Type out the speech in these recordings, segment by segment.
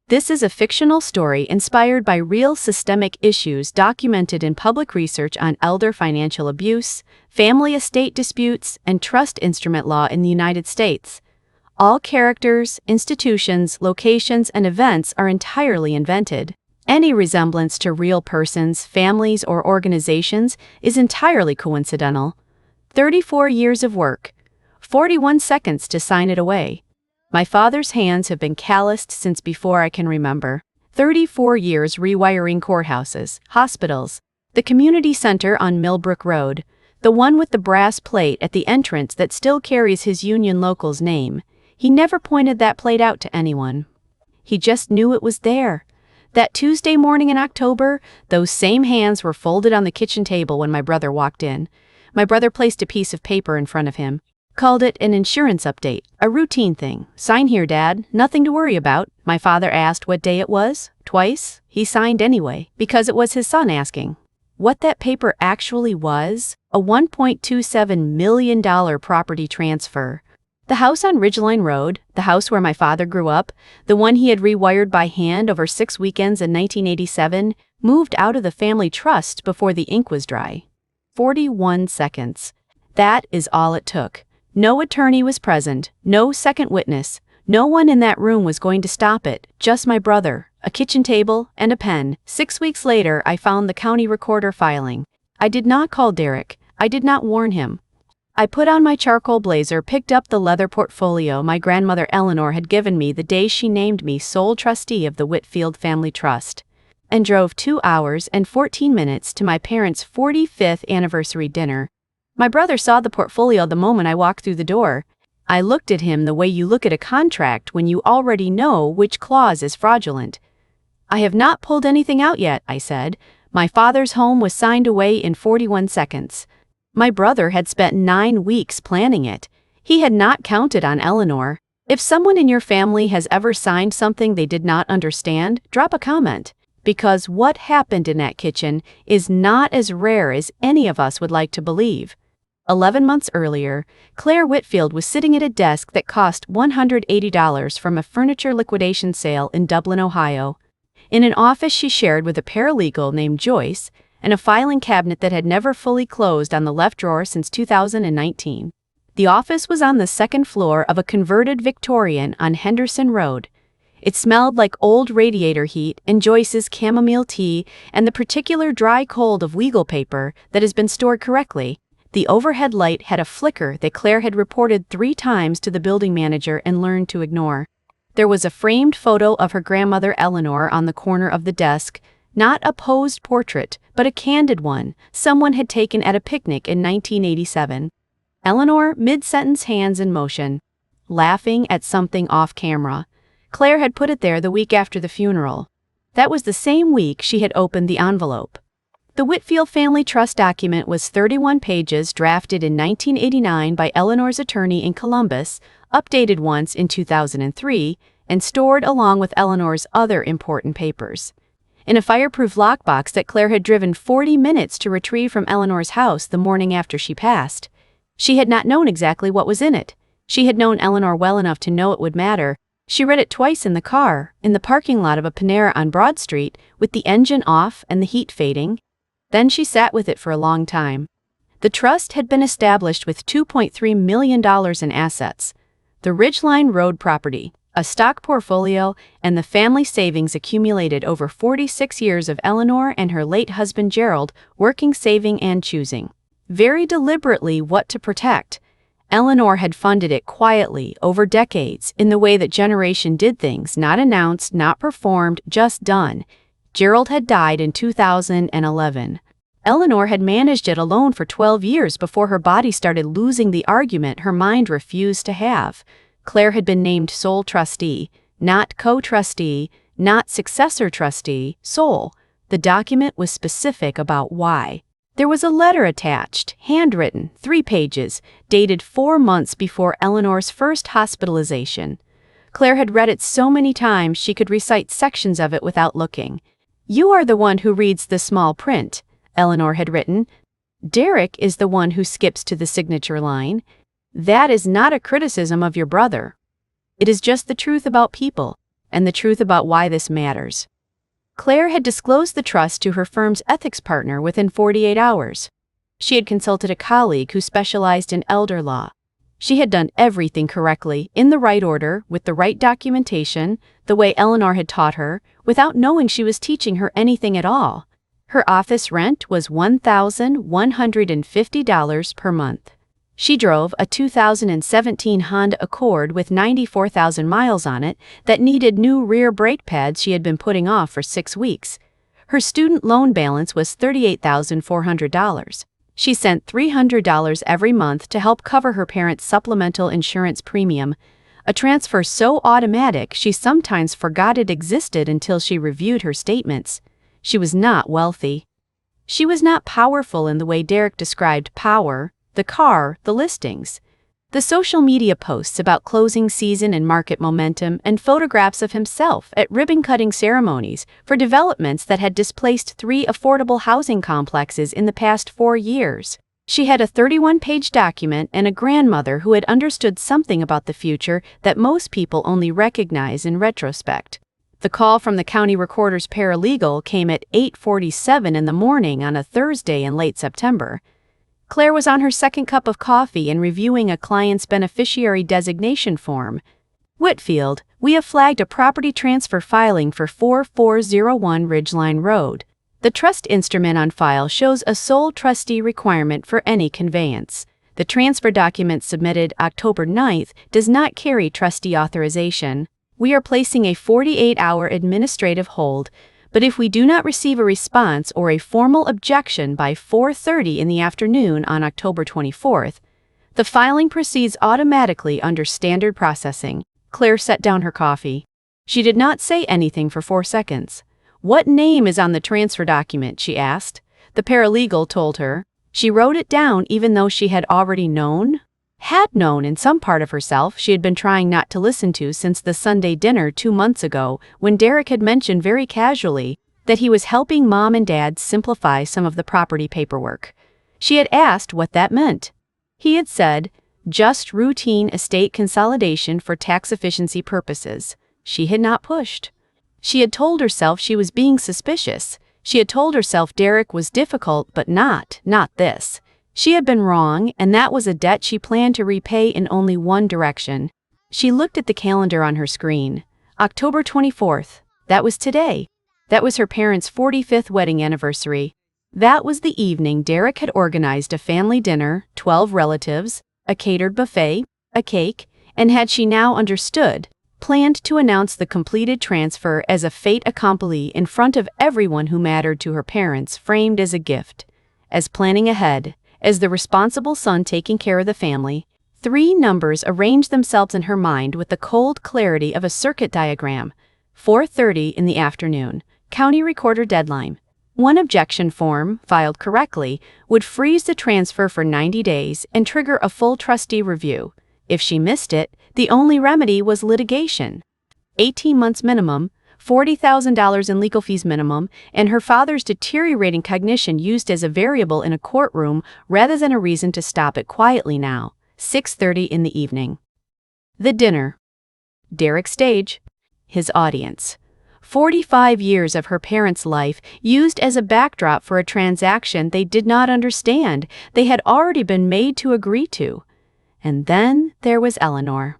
This is a fictional story inspired by real systemic issues documented in public research on elder financial abuse, family estate disputes, and trust instrument law in the United States. All characters, institutions, locations, and events are entirely invented. Any resemblance to real persons, families, or organizations is entirely coincidental. 34 years of work. 41 seconds to sign it away. My father's hands have been calloused since before I can remember. 34 years rewiring courthouses, hospitals, the community center on Millbrook Road, the one with the brass plate at the entrance that still carries his union local's name. He never pointed that plate out to anyone. He just knew it was there. That Tuesday morning in October, those same hands were folded on the kitchen table when my brother walked in. My brother placed a piece of paper in front of him. Called it an insurance update, a routine thing. "Sign here, Dad, nothing to worry about." My father asked what day it was. Twice. He signed anyway, because it was his son asking. What that paper actually was? A $1.27 million property transfer. The house on Ridgeline Road, the house where my father grew up, the one he had rewired by hand over 6 weekends in 1987, moved out of the family trust before the ink was dry. 41 seconds. That is all it took. No attorney was present, no second witness. No one in that room was going to stop it, just my brother, a kitchen table, and a pen. 6 weeks later, I found the county recorder filing. I did not call Derek. I did not warn him. I put on my charcoal blazer, picked up the leather portfolio my grandmother Eleanor had given me the day she named me sole trustee of the Whitfield Family Trust, and drove 2 hours and 14 minutes to my parents' 45th anniversary dinner. My brother saw the portfolio the moment I walked through the door. I looked at him the way you look at a contract when you already know which clause is fraudulent. "I have not pulled anything out yet," I said. My father's home was signed away in 41 seconds. My brother had spent 9 weeks planning it. He had not counted on Eleanor. If someone in your family has ever signed something they did not understand, drop a comment. Because what happened in that kitchen is not as rare as any of us would like to believe. 11 months earlier, Claire Whitfield was sitting at a desk that cost $180 from a furniture liquidation sale in Dublin, Ohio, in an office she shared with a paralegal named Joyce, and a filing cabinet that had never fully closed on the left drawer since 2019. The office was on the second floor of a converted Victorian on Henderson Road. It smelled like old radiator heat and Joyce's chamomile tea and the particular dry cold of legal paper that has been stored correctly. The overhead light had a flicker that Claire had reported 3 times to the building manager and learned to ignore. There was a framed photo of her grandmother Eleanor on the corner of the desk, not a posed portrait, but a candid one someone had taken at a picnic in 1987. Eleanor, mid-sentence, hands in motion, laughing at something off camera. Claire had put it there the week after the funeral. That was the same week she had opened the envelope. The Whitfield Family Trust document was 31 pages, drafted in 1989 by Eleanor's attorney in Columbus, updated once in 2003, and stored along with Eleanor's other important papers in a fireproof lockbox that Claire had driven 40 minutes to retrieve from Eleanor's house the morning after she passed. She had not known exactly what was in it. She had known Eleanor well enough to know it would matter. She read it twice in the car, in the parking lot of a Panera on Broad Street, with the engine off and the heat fading. Then she sat with it for a long time. The trust had been established with $2.3 million in assets, the Ridgeline Road property, a stock portfolio, and the family savings accumulated over 46 years of Eleanor and her late husband Gerald working, saving, and choosing very deliberately what to protect. Eleanor had funded it quietly over decades in the way that generation did things, not announced, not performed, just done. Gerald had died in 2011. Eleanor had managed it alone for 12 years before her body started losing the argument her mind refused to have. Claire had been named sole trustee, not co-trustee, not successor trustee, sole. The document was specific about why. There was a letter attached, handwritten, 3 pages, dated 4 months before Eleanor's first hospitalization. Claire had read it so many times she could recite sections of it without looking. "You are the one who reads the small print," Eleanor had written. "Derek is the one who skips to the signature line. That is not a criticism of your brother. It is just the truth about people. and the truth about why this matters. Claire had disclosed the trust to her firm's ethics partner within 48 hours. She had consulted a colleague who specialized in elder law. She had done everything correctly, in the right order, with the right documentation, the way Eleanor had taught her, without knowing she was teaching her anything at all. Her office rent was $1,150 per month. She drove a 2017 Honda Accord with 94,000 miles on it that needed new rear brake pads she had been putting off for 6 weeks. Her student loan balance was $38,400. She sent $300 every month to help cover her parents' supplemental insurance premium, a transfer so automatic she sometimes forgot it existed until she reviewed her statements. She was not wealthy. She was not powerful in the way Derek described power, the car, the listings. The social media posts about closing season and market momentum, and photographs of himself at ribbon-cutting ceremonies for developments that had displaced 3 affordable housing complexes in the past 4 years. She had a 31-page document and a grandmother who had understood something about the future that most people only recognize in retrospect. The call from the county recorder's paralegal came at 8:47 in the morning on a Thursday in late September. Claire was on her second cup of coffee and reviewing a client's beneficiary designation form. Whitfield, we have flagged a property transfer filing for 4401 Ridgeline Road. The trust instrument on file shows a sole trustee requirement for any conveyance. The transfer document submitted October 9th does not carry trustee authorization. We are placing a 48-hour administrative hold, but if we do not receive a response or a formal objection by 4:30 in the afternoon on October 24th, the filing proceeds automatically under standard processing. Claire set down her coffee. She did not say anything for 4 seconds. What name is on the transfer document? She asked. The paralegal told her. She wrote it down even though she had already known? Had known in some part of herself she had been trying not to listen to since the Sunday dinner 2 months ago when Derek had mentioned very casually that he was helping Mom and Dad simplify some of the property paperwork. She had asked what that meant. He had said, just routine estate consolidation for tax efficiency purposes. She had not pushed. She had told herself she was being suspicious. She had told herself Derek was difficult but not this. She had been wrong, and that was a debt she planned to repay in only one direction. She looked at the calendar on her screen. October 24th. That was today. That was her parents' 45th wedding anniversary. That was the evening Derek had organized a family dinner, 12 relatives, a catered buffet, a cake, and had she now understood, planned to announce the completed transfer as a fait accompli in front of everyone who mattered to her parents, framed as a gift, as planning ahead, as the responsible son taking care of the family. 3 numbers arranged themselves in her mind with the cold clarity of a circuit diagram. 4:30 in the afternoon. County recorder deadline. One objection form, filed correctly, would freeze the transfer for 90 days and trigger a full trustee review. If she missed it, the only remedy was litigation. 18 months minimum, $40,000 in legal fees minimum, and her father's deteriorating cognition used as a variable in a courtroom rather than a reason to stop it quietly now. 6:30 in the evening. The dinner. Derek's stage. His audience. 45 years of her parents' life used as a backdrop for a transaction they did not understand, they had already been made to agree to. And then there was Eleanor.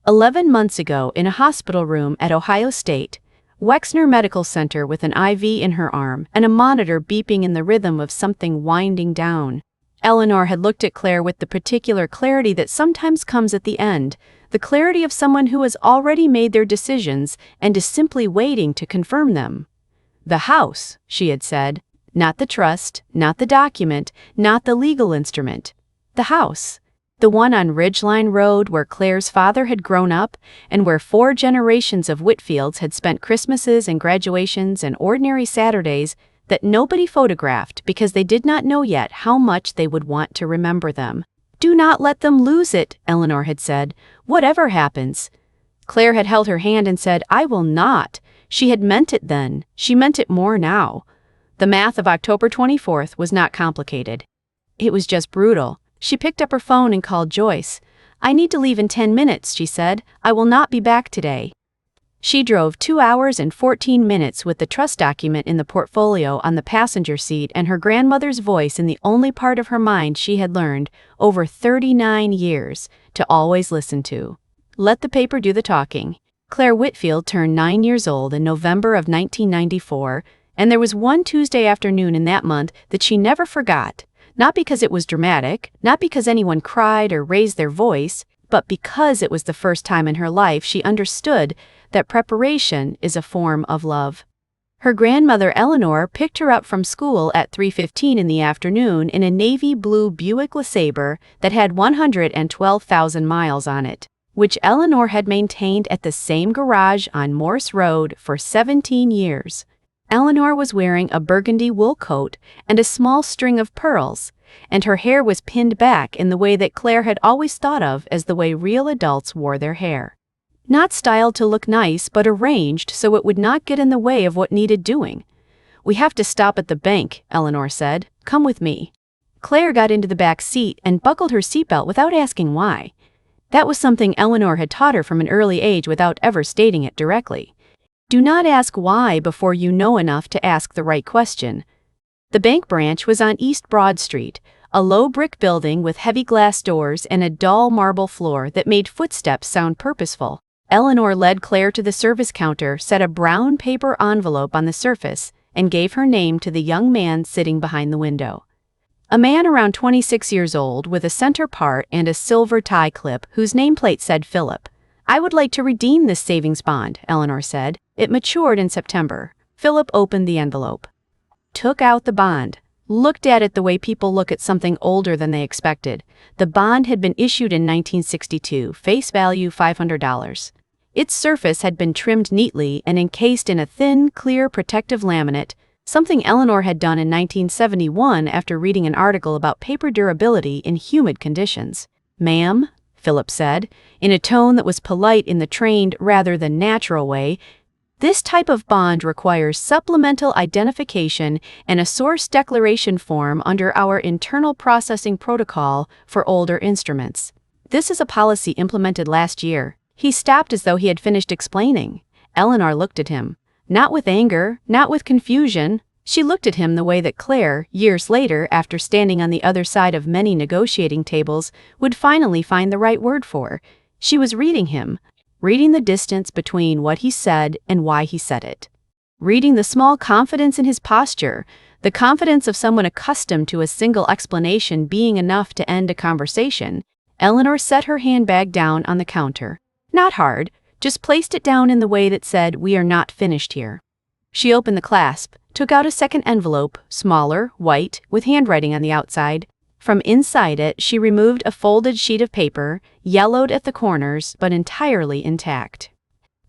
11 months ago in a hospital room at Ohio State, Wexner Medical Center with an IV in her arm and a monitor beeping in the rhythm of something winding down. Eleanor had looked at Claire with the particular clarity that sometimes comes at the end, the clarity of someone who has already made their decisions and is simply waiting to confirm them. The house, she had said, not the trust, not the document, not the legal instrument. The house. The one on Ridgeline Road where Claire's father had grown up and where 4 generations of Whitfields had spent Christmases and graduations and ordinary Saturdays that nobody photographed because they did not know yet how much they would want to remember them. Do not let them lose it, Eleanor had said, whatever happens. Claire had held her hand and said, I will not. She had meant it then. She meant it more now. The math of October 24th was not complicated. It was just brutal. She picked up her phone and called Joyce. I need to leave in 10 minutes, she said. I will not be back today. She drove 2 hours and 14 minutes with the trust document in the portfolio on the passenger seat and her grandmother's voice in the only part of her mind she had learned, over 39 years, to always listen to. Let the paper do the talking. Claire Whitfield turned 9 years old in November of 1994, and there was one Tuesday afternoon in that month that she never forgot, not because it was dramatic, not because anyone cried or raised their voice, but because it was the first time in her life she understood that preparation is a form of love. Her grandmother Eleanor picked her up from school at 3:15 in the afternoon in a navy blue Buick LeSabre that had 112,000 miles on it, which Eleanor had maintained at the same garage on Morse Road for 17 years. Eleanor was wearing a burgundy wool coat and a small string of pearls, and her hair was pinned back in the way that Claire had always thought of as the way real adults wore their hair. Not styled to look nice, but arranged so it would not get in the way of what needed doing. "We have to stop at the bank," Eleanor said. "Come with me." Claire got into the back seat and buckled her seatbelt without asking why. That was something Eleanor had taught her from an early age without ever stating it directly. Do not ask why before you know enough to ask the right question. The bank branch was on East Broad Street, a low brick building with heavy glass doors and a dull marble floor that made footsteps sound purposeful. Eleanor led Claire to the service counter, set a brown paper envelope on the surface, and gave her name to the young man sitting behind the window. A man around 26 years old with a center part and a silver tie clip whose nameplate said Philip. "I would like to redeem this savings bond," Eleanor said. It matured in September. Philip opened the envelope, took out the bond, looked at it the way people look at something older than they expected. The bond had been issued in 1962, face value $500. Its surface had been trimmed neatly and encased in a thin, clear protective laminate, something Eleanor had done in 1971 after reading an article about paper durability in humid conditions. "Ma'am," Philip said, in a tone that was polite in the trained rather than natural way, "this type of bond requires supplemental identification and a source declaration form under our internal processing protocol for older instruments. This is a policy implemented last year." He stopped as though he had finished explaining. Eleanor looked at him. Not with anger, not with confusion. She looked at him the way that Claire, years later, after standing on the other side of many negotiating tables, would finally find the right word for. She was reading him, reading the distance between what he said and why he said it. Reading the small confidence in his posture, the confidence of someone accustomed to a single explanation being enough to end a conversation. Eleanor set her handbag down on the counter. Not hard, just placed it down in the way that said, "We are not finished here." She opened the clasp, took out a second envelope, smaller, white, with handwriting on the outside. From inside it, she removed a folded sheet of paper, yellowed at the corners, but entirely intact.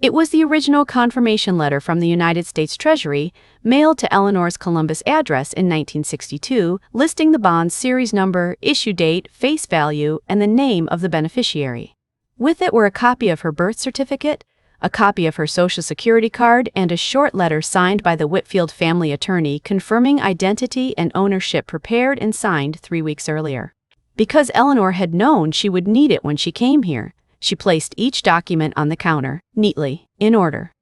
It was the original confirmation letter from the United States Treasury, mailed to Eleanor's Columbus address in 1962, listing the bond's series number, issue date, face value, and the name of the beneficiary. With it were a copy of her birth certificate, a copy of her Social Security card, and a short letter signed by the Whitfield family attorney confirming identity and ownership prepared and signed 3 weeks earlier. Because Eleanor had known she would need it when she came here, she placed each document on the counter, neatly, in order.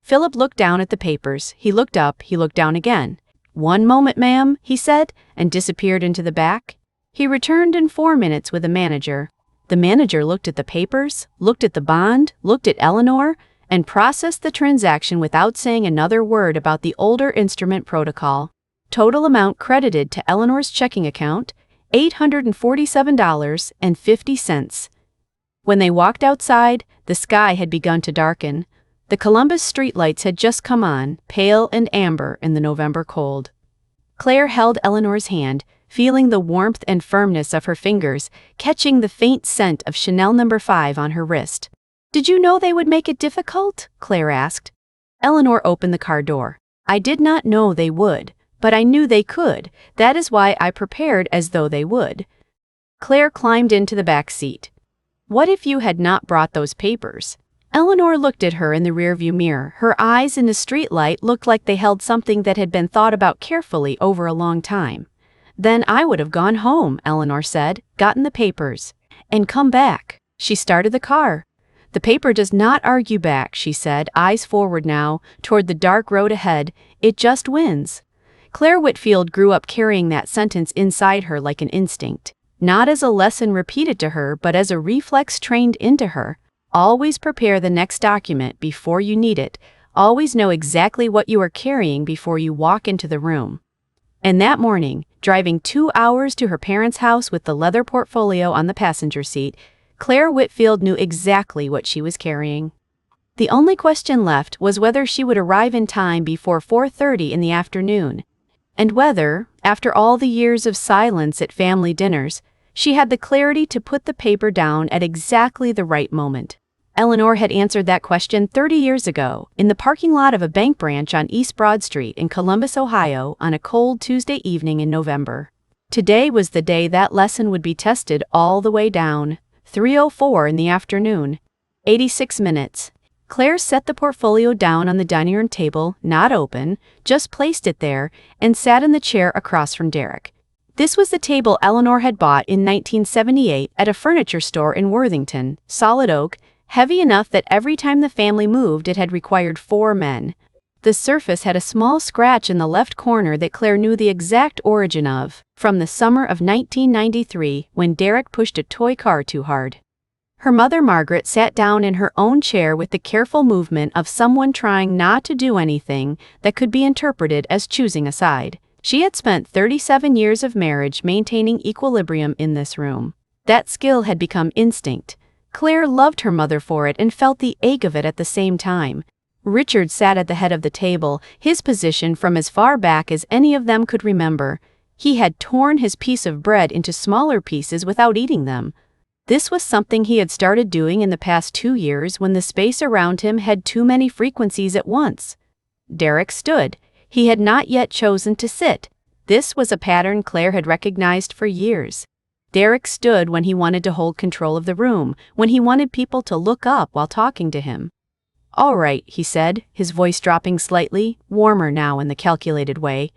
Philip looked down at the papers. He looked up, he looked down again. "One moment, ma'am," he said, and disappeared into the back. He returned in 4 minutes with a manager. The manager looked at the papers, looked at the bond, looked at Eleanor, and processed the transaction without saying another word about the older instrument protocol. Total amount credited to Eleanor's checking account, $847.50. When they walked outside, the sky had begun to darken. The Columbus streetlights had just come on, pale and amber in the November cold. Claire held Eleanor's hand, feeling the warmth and firmness of her fingers, catching the faint scent of Chanel No. 5 on her wrist. "Did you know they would make it difficult?" Claire asked. Eleanor opened the car door. "I did not know they would, but I knew they could. That is why I prepared as though they would." Claire climbed into the back seat. "What if you had not brought those papers?" Eleanor looked at her in the rearview mirror. Her eyes in the streetlight looked like they held something that had been thought about carefully over a long time. "Then I would have gone home," Eleanor said, "gotten the papers, and come back." She started the car. "The paper does not argue back," she said, eyes forward now, toward the dark road ahead. "It just wins." Claire Whitfield grew up carrying that sentence inside her like an instinct. Not as a lesson repeated to her, but as a reflex trained into her. Always prepare the next document before you need it. Always know exactly what you are carrying before you walk into the room. And that morning, driving 2 hours to her parents' house with the leather portfolio on the passenger seat, Claire Whitfield knew exactly what she was carrying. The only question left was whether she would arrive in time before 4:30 in the afternoon, and whether, after all the years of silence at family dinners, she had the clarity to put the paper down at exactly the right moment. Eleanor had answered that question 30 years ago, in the parking lot of a bank branch on East Broad Street in Columbus, Ohio, on a cold Tuesday evening in November. Today was the day that lesson would be tested all the way down. 3:04 in the afternoon. 86 minutes. Claire set the portfolio down on the dining room table, not open, just placed it there, and sat in the chair across from Derek. This was the table Eleanor had bought in 1978 at a furniture store in Worthington, solid oak, heavy enough that every time the family moved it had required 4 men. The surface had a small scratch in the left corner that Claire knew the exact origin of, from the summer of 1993 when Derek pushed a toy car too hard. Her mother Margaret sat down in her own chair with the careful movement of someone trying not to do anything that could be interpreted as choosing a side. She had spent 37 years of marriage maintaining equilibrium in this room. That skill had become instinct. Claire loved her mother for it and felt the ache of it at the same time. Richard sat at the head of the table, his position from as far back as any of them could remember. He had torn his piece of bread into smaller pieces without eating them. This was something he had started doing in the past 2 years when the space around him had too many frequencies at once. Derek stood. He had not yet chosen to sit. This was a pattern Claire had recognized for years. Derek stood when he wanted to hold control of the room, when he wanted people to look up while talking to him. "All right," he said, his voice dropping slightly, warmer now in the calculated way.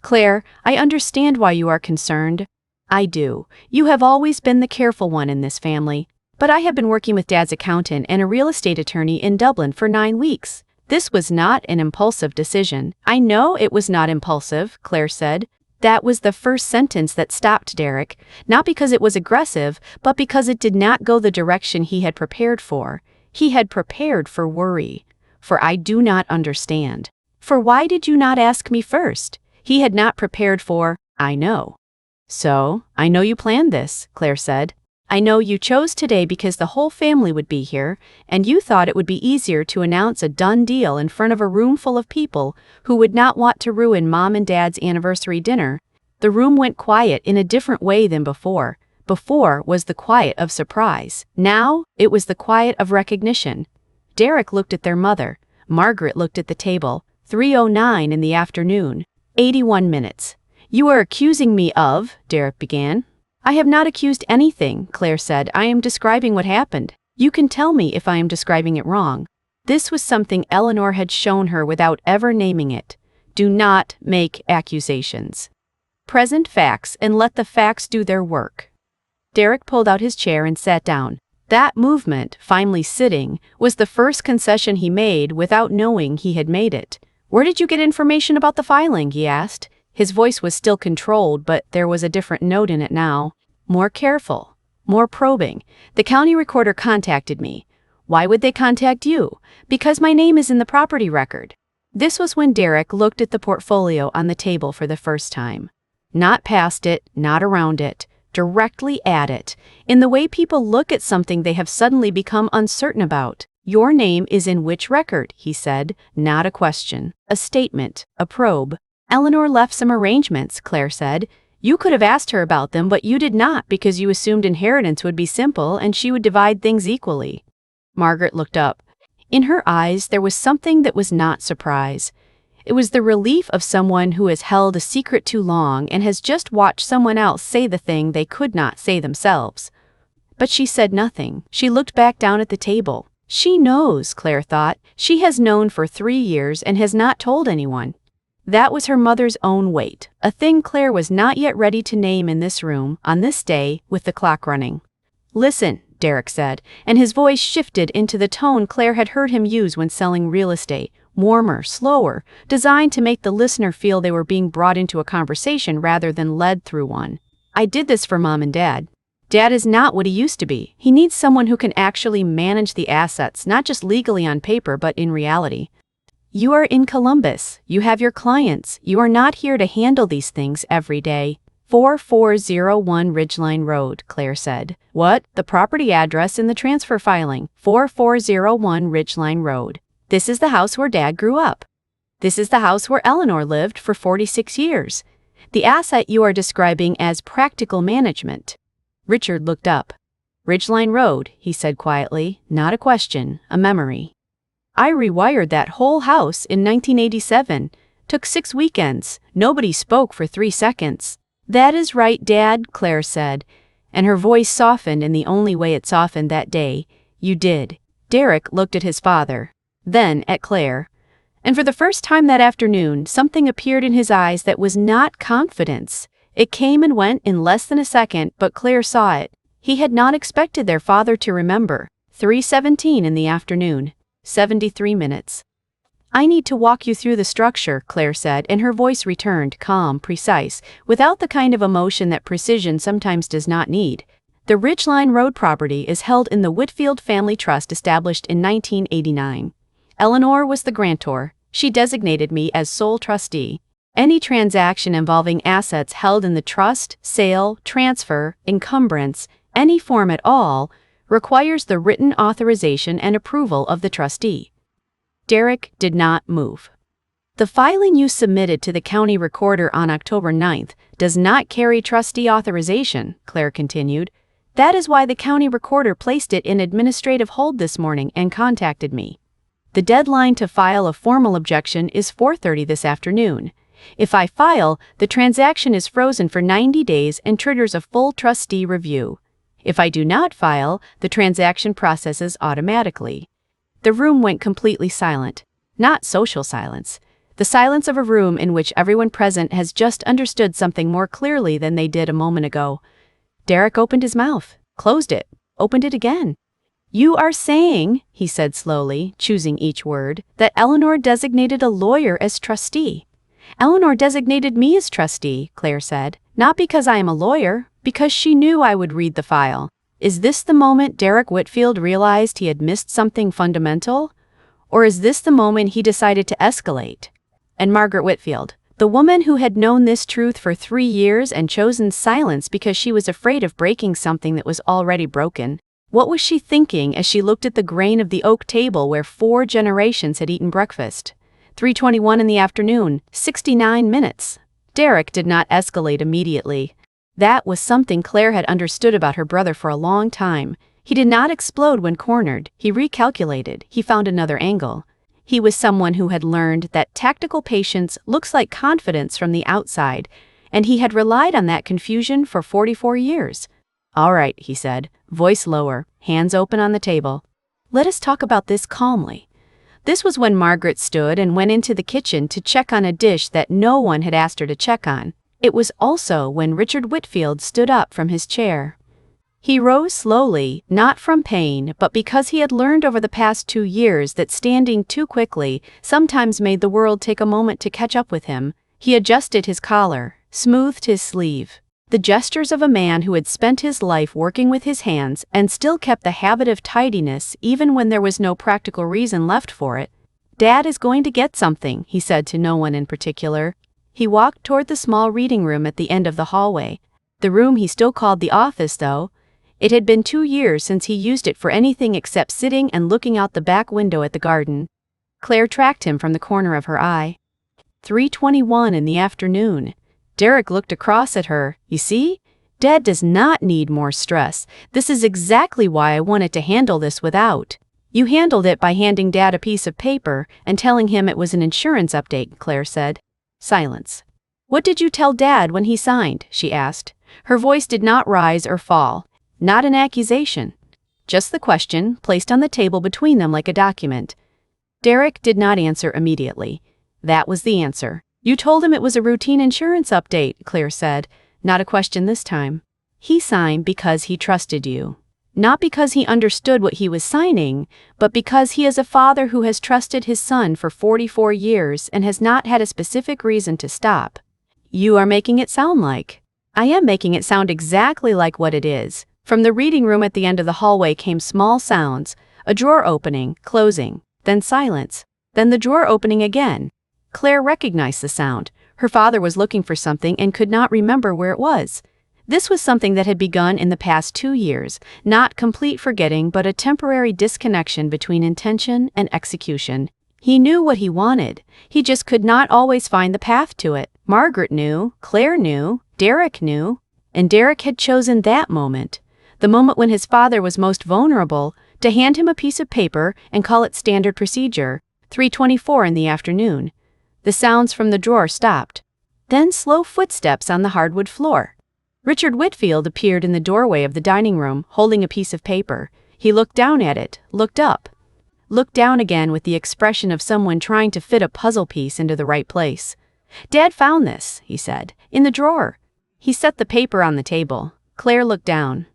"Claire, I understand why you are concerned. I do. You have always been the careful one in this family. But I have been working with Dad's accountant and a real estate attorney in Dublin for 9 weeks. This was not an impulsive decision." "I know it was not impulsive," Claire said. That was the first sentence that stopped Derek, not because it was aggressive, but because it did not go the direction he had prepared for. He had prepared for worry. For "I do not understand." For "why did you not ask me first?" He had not prepared for "I know." "So, I know you planned this," Claire said. "I know you chose today because the whole family would be here, and you thought it would be easier to announce a done deal in front of a room full of people who would not want to ruin Mom and Dad's anniversary dinner." The room went quiet in a different way than before. Before was the quiet of surprise. Now, it was the quiet of recognition. Derek looked at their mother. Margaret looked at the table. 3:09 in the afternoon. 81 minutes. "You are accusing me of," Derek began. "I have not accused anything," Claire said. "I am describing what happened. You can tell me if I am describing it wrong." This was something Eleanor had shown her without ever naming it. Do not make accusations. Present facts and let the facts do their work. Derek pulled out his chair and sat down. That movement, finally sitting, was the first concession he made without knowing he had made it. "Where did you get information about the filing?" he asked. His voice was still controlled, but there was a different note in it now. More careful. More probing. "The county recorder contacted me." "Why would they contact you?" "Because my name is in the property record." This was when Derek looked at the portfolio on the table for the first time. Not past it, not around it. Directly at it. In the way people look at something they have suddenly become uncertain about. "Your name is in which record?" he said. Not a question. A statement. A probe. "Eleanor left some arrangements," Claire said. "You could have asked her about them, but you did not because you assumed inheritance would be simple and she would divide things equally." Margaret looked up. In her eyes there was something that was not surprise. It was the relief of someone who has held a secret too long and has just watched someone else say the thing they could not say themselves. But she said nothing. She looked back down at the table. She knows, Claire thought. She has known for 3 years and has not told anyone. That was her mother's own weight, a thing Claire was not yet ready to name in this room, on this day, with the clock running. "Listen," Derek said, and his voice shifted into the tone Claire had heard him use when selling real estate, warmer, slower, designed to make the listener feel they were being brought into a conversation rather than led through one. I did this for Mom and Dad. Dad is not what he used to be. He needs someone who can actually manage the assets, not just legally on paper, but in reality. You are in Columbus. You have your clients. You are not here to handle these things every day. 4401 Ridgeline Road, Claire said. What? The property address in the transfer filing. 4401 Ridgeline Road. This is the house where Dad grew up. This is the house where Eleanor lived for 46 years. The asset you are describing as practical management. Richard looked up. Ridgeline Road, he said quietly, not a question, a memory. I rewired that whole house in 1987. Took 6 weekends. Nobody spoke for 3 seconds. That is right, Dad, Claire said, and her voice softened in the only way it softened that day. You did. Derek looked at his father, then at Claire. And for the first time that afternoon, something appeared in his eyes that was not confidence. It came and went in less than a second, but Claire saw it. He had not expected their father to remember. 3:17 in the afternoon. 73 minutes. I need to walk you through the structure, Claire said, and her voice returned, calm, precise, without the kind of emotion that precision sometimes does not need. The Ridgeline Road property is held in the Whitfield Family Trust established in 1989. Eleanor was the grantor. She designated me as sole trustee. Any transaction involving assets held in the trust, sale, transfer, encumbrance, any form at all, requires the written authorization and approval of the trustee. Derek did not move. The filing you submitted to the county recorder on October 9th does not carry trustee authorization, Claire continued. That is why the county recorder placed it in administrative hold this morning and contacted me. The deadline to file a formal objection is 4:30 this afternoon. If I file, the transaction is frozen for 90 days and triggers a full trustee review. If I do not file, the transaction processes automatically. The room went completely silent. Not social silence. The silence of a room in which everyone present has just understood something more clearly than they did a moment ago. Derek opened his mouth, closed it, opened it again. You are saying, he said slowly, choosing each word, that Eleanor designated a lawyer as trustee. Eleanor designated me as trustee, Claire said, not because I am a lawyer, because she knew I would read the file. Is this the moment Derek Whitfield realized he had missed something fundamental? Or is this the moment he decided to escalate? And Margaret Whitfield, the woman who had known this truth for 3 years and chosen silence because she was afraid of breaking something that was already broken, what was she thinking as she looked at the grain of the oak table where 4 generations had eaten breakfast? 3:21 in the afternoon, 69 minutes. Derek did not escalate immediately. That was something Claire had understood about her brother for a long time. He did not explode when cornered. He recalculated. He found another angle. He was someone who had learned that tactical patience looks like confidence from the outside, and he had relied on that confusion for 44 years. All right, he said, voice lower, hands open on the table. Let us talk about this calmly. This was when Margaret stood and went into the kitchen to check on a dish that no one had asked her to check on. It was also when Richard Whitfield stood up from his chair. He rose slowly, not from pain, but because he had learned over the past 2 years that standing too quickly sometimes made the world take a moment to catch up with him. He adjusted his collar, smoothed his sleeve. The gestures of a man who had spent his life working with his hands and still kept the habit of tidiness even when there was no practical reason left for it. Dad is going to get something, he said to no one in particular. He walked toward the small reading room at the end of the hallway. The room he still called the office, though. It had been 2 years since he used it for anything except sitting and looking out the back window at the garden. Claire tracked him from the corner of her eye. 3:21 in the afternoon. Derek looked across at her. You see? Dad does not need more stress. This is exactly why I wanted to handle this without. You handled it by handing Dad a piece of paper and telling him it was an insurance update, Claire said. Silence. What did you tell Dad when he signed? She asked. Her voice did not rise or fall. Not an accusation. Just the question, placed on the table between them like a document. Derek did not answer immediately. That was the answer. You told him it was a routine insurance update, Claire said. Not a question this time. He signed because he trusted you. Not because he understood what he was signing, but because he is a father who has trusted his son for 44 years and has not had a specific reason to stop. You are making it sound like. I am making it sound exactly like what it is. From the reading room at the end of the hallway came small sounds, a drawer opening, closing, then silence, then the drawer opening again. Claire recognized the sound. Her father was looking for something and could not remember where it was. This was something that had begun in the past 2 years, not complete forgetting but a temporary disconnection between intention and execution. He knew what he wanted, he just could not always find the path to it. Margaret knew, Claire knew, Derek knew, and Derek had chosen that moment, the moment when his father was most vulnerable, to hand him a piece of paper and call it standard procedure, 3:24 in the afternoon. The sounds from the drawer stopped. Then slow footsteps on the hardwood floor. Richard Whitfield appeared in the doorway of the dining room, holding a piece of paper. He looked down at it, looked up, looked down again with the expression of someone trying to fit a puzzle piece into the right place. "Dad found this," he said, "in the drawer." He set the paper on the table. Claire looked down.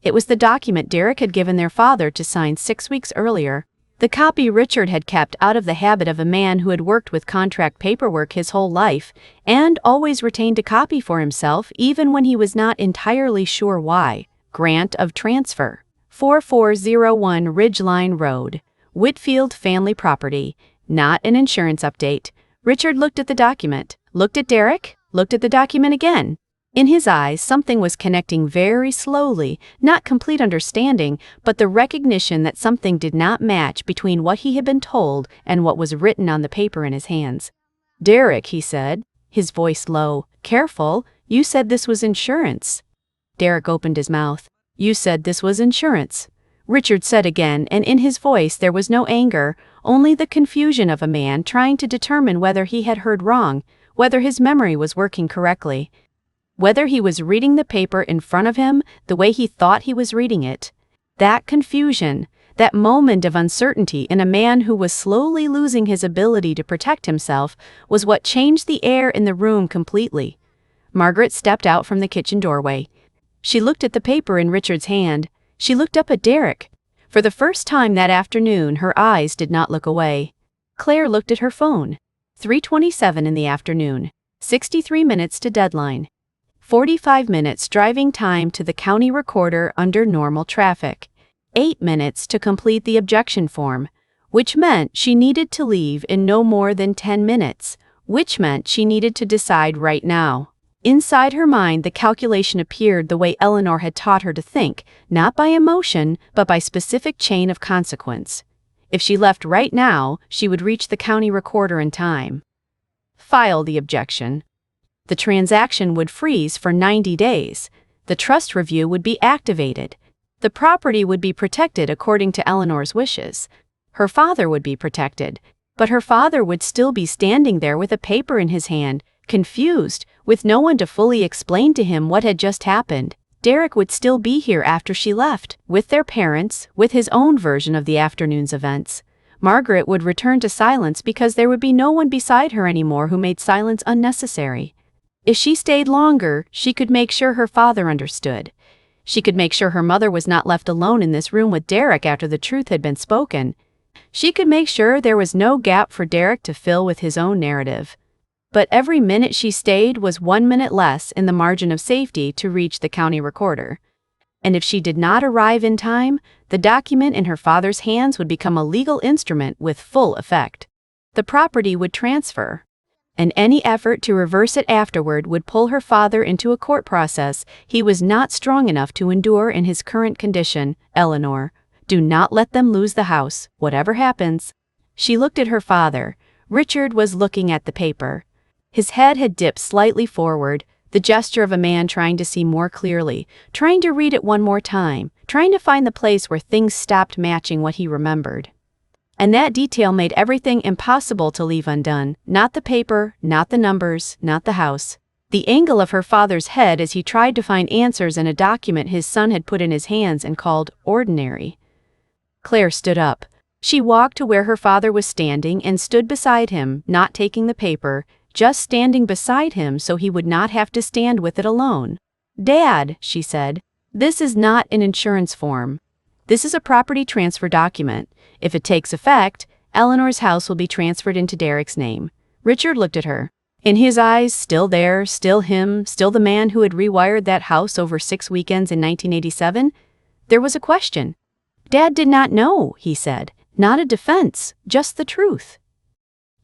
It was the document Derek had given their father to sign 6 weeks earlier, the copy Richard had kept out of the habit of a man who had worked with contract paperwork his whole life, and always retained a copy for himself even when he was not entirely sure why. Grant of transfer. 4401 Ridgeline Road. Whitfield Family Property. Not an insurance update. Richard looked at the document, looked at Derek, looked at the document again. In his eyes, something was connecting very slowly, not complete understanding, but the recognition that something did not match between what he had been told and what was written on the paper in his hands. "Derek," he said, his voice low, "careful, you said this was insurance." Derek opened his mouth. "You said this was insurance," Richard said again, and in his voice there was no anger, only the confusion of a man trying to determine whether he had heard wrong, whether his memory was working correctly, whether he was reading the paper in front of him the way he thought he was reading it. That confusion, that moment of uncertainty in a man who was slowly losing his ability to protect himself, was what changed the air in the room completely. Margaret stepped out from the kitchen doorway. She looked at the paper in Richard's hand. She looked up at Derek. For the first time that afternoon, her eyes did not look away. Claire looked at her phone. 3:27 in the afternoon. 63 minutes to deadline. 45 minutes driving time to the county recorder under normal traffic. 8 minutes to complete the objection form, which meant she needed to leave in no more than 10 minutes, which meant she needed to decide right now. Inside her mind, the calculation appeared the way Eleanor had taught her to think, not by emotion, but by specific chain of consequence. If she left right now, she would reach the county recorder in time. File the objection. The transaction would freeze for 90 days. The trust review would be activated. The property would be protected according to Eleanor's wishes. Her father would be protected, but her father would still be standing there with a paper in his hand, confused, with no one to fully explain to him what had just happened. Derek would still be here after she left, with their parents, with his own version of the afternoon's events. Margaret would return to silence because there would be no one beside her anymore who made silence unnecessary. If she stayed longer, she could make sure her father understood. She could make sure her mother was not left alone in this room with Derek after the truth had been spoken. She could make sure there was no gap for Derek to fill with his own narrative. But every minute she stayed was 1 minute less in the margin of safety to reach the county recorder. And if she did not arrive in time, the document in her father's hands would become a legal instrument with full effect. The property would transfer, and any effort to reverse it afterward would pull her father into a court process he was not strong enough to endure in his current condition. "Eleanor, do not let them lose the house, whatever happens." She looked at her father. Richard was looking at the paper. His head had dipped slightly forward, the gesture of a man trying to see more clearly, trying to read it one more time, trying to find the place where things stopped matching what he remembered. And that detail made everything impossible to leave undone, not the paper, not the numbers, not the house. The angle of her father's head as he tried to find answers in a document his son had put in his hands and called ordinary. Claire stood up. She walked to where her father was standing and stood beside him, not taking the paper, just standing beside him so he would not have to stand with it alone. "Dad," she said. This is not an insurance form. This is a property transfer document. If it takes effect, Eleanor's house will be transferred into Derek's name. Richard looked at her. In his eyes, still there, still him, still the man who had rewired that house over 6 weekends in 1987, there was a question. Dad did not know, he said. Not a defense, just the truth.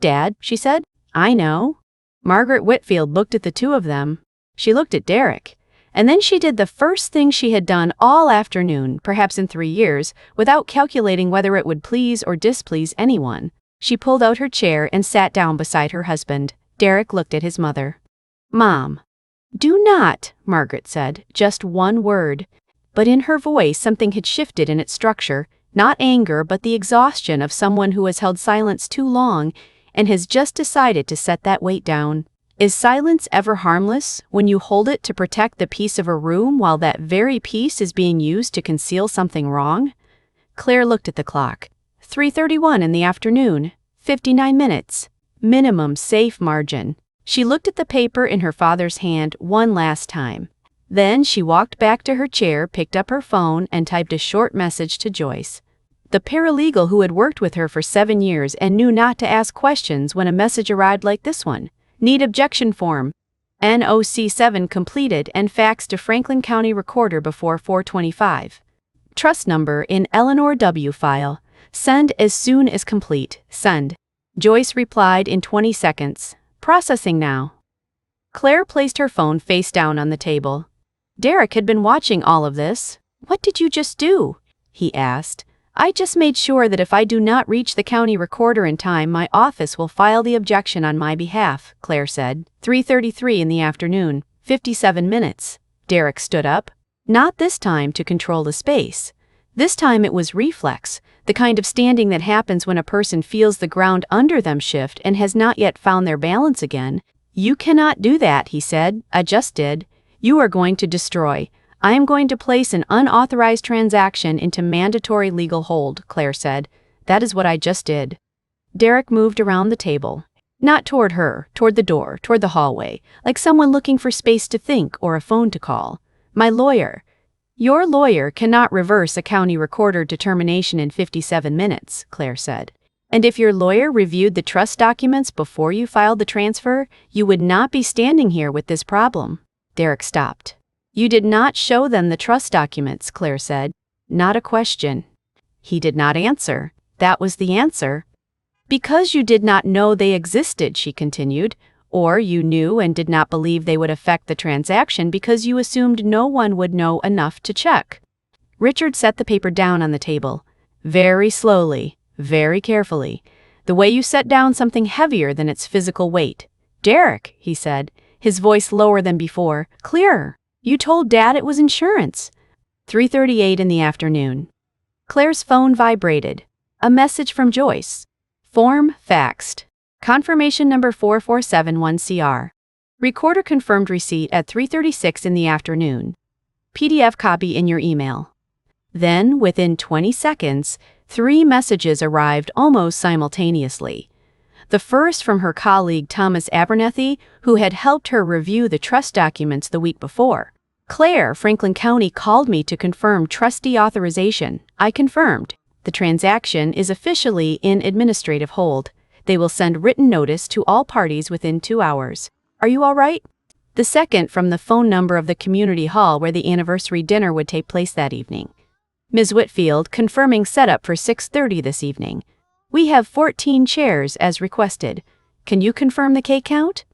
Dad, she said, I know. Margaret Whitfield looked at the two of them. She looked at Derek. And then she did the first thing she had done all afternoon, perhaps in 3 years, without calculating whether it would please or displease anyone. She pulled out her chair and sat down beside her husband. Derek looked at his mother. Mom. Do not, Margaret said, just one word. But in her voice something had shifted in its structure, not anger but the exhaustion of someone who has held silence too long and has just decided to set that weight down. Is silence ever harmless when you hold it to protect the peace of a room while that very peace is being used to conceal something wrong? Claire looked at the clock. 3:31 in the afternoon, 59 minutes. Minimum safe margin. She looked at the paper in her father's hand one last time. Then she walked back to her chair, picked up her phone, and typed a short message to Joyce. The paralegal who had worked with her for 7 years and knew not to ask questions when a message arrived like this one. Need objection form. NOC 7 completed and faxed to Franklin County Recorder before 4:25. Trust number in Eleanor W. file. Send as soon as complete. Send. Joyce replied in 20 seconds. Processing now. Claire placed her phone face down on the table. Derek had been watching all of this. What did you just do? He asked. I just made sure that if I do not reach the county recorder in time, my office will file the objection on my behalf, Claire said. 3:33 in the afternoon, 57 minutes. Derek stood up. Not this time to control the space. This time it was reflex, the kind of standing that happens when a person feels the ground under them shift and has not yet found their balance again. You cannot do that, he said. I just did. You are going to destroy. I am going to place an unauthorized transaction into mandatory legal hold, Claire said. That is what I just did. Derek moved around the table. Not toward her, toward the door, toward the hallway, like someone looking for space to think or a phone to call. My lawyer. Your lawyer cannot reverse a county recorder determination in 57 minutes, Claire said. And if your lawyer reviewed the trust documents before you filed the transfer, you would not be standing here with this problem. Derek stopped. You did not show them the trust documents, Claire said. Not a question. He did not answer. That was the answer. Because you did not know they existed, she continued, or you knew and did not believe they would affect the transaction because you assumed no one would know enough to check. Richard set the paper down on the table. Very slowly, very carefully, the way you set down something heavier than its physical weight. Derek, he said, his voice lower than before, clearer. You told Dad it was insurance. 3:38 in the afternoon. Claire's phone vibrated. A message from Joyce. Form faxed. Confirmation number 4471CR. Recorder confirmed receipt at 3:36 in the afternoon. PDF copy in your email. Then, within 20 seconds, 3 messages arrived almost simultaneously. The first from her colleague Thomas Abernethy, who had helped her review the trust documents the week before. Claire, Franklin County called me to confirm trustee authorization. I confirmed. The transaction is officially in administrative hold. They will send written notice to all parties within 2 hours. Are you all right? The second from the phone number of the community hall where the anniversary dinner would take place that evening. Ms. Whitfield confirming setup for 6:30 this evening. We have 14 chairs as requested. Can you confirm the cake count?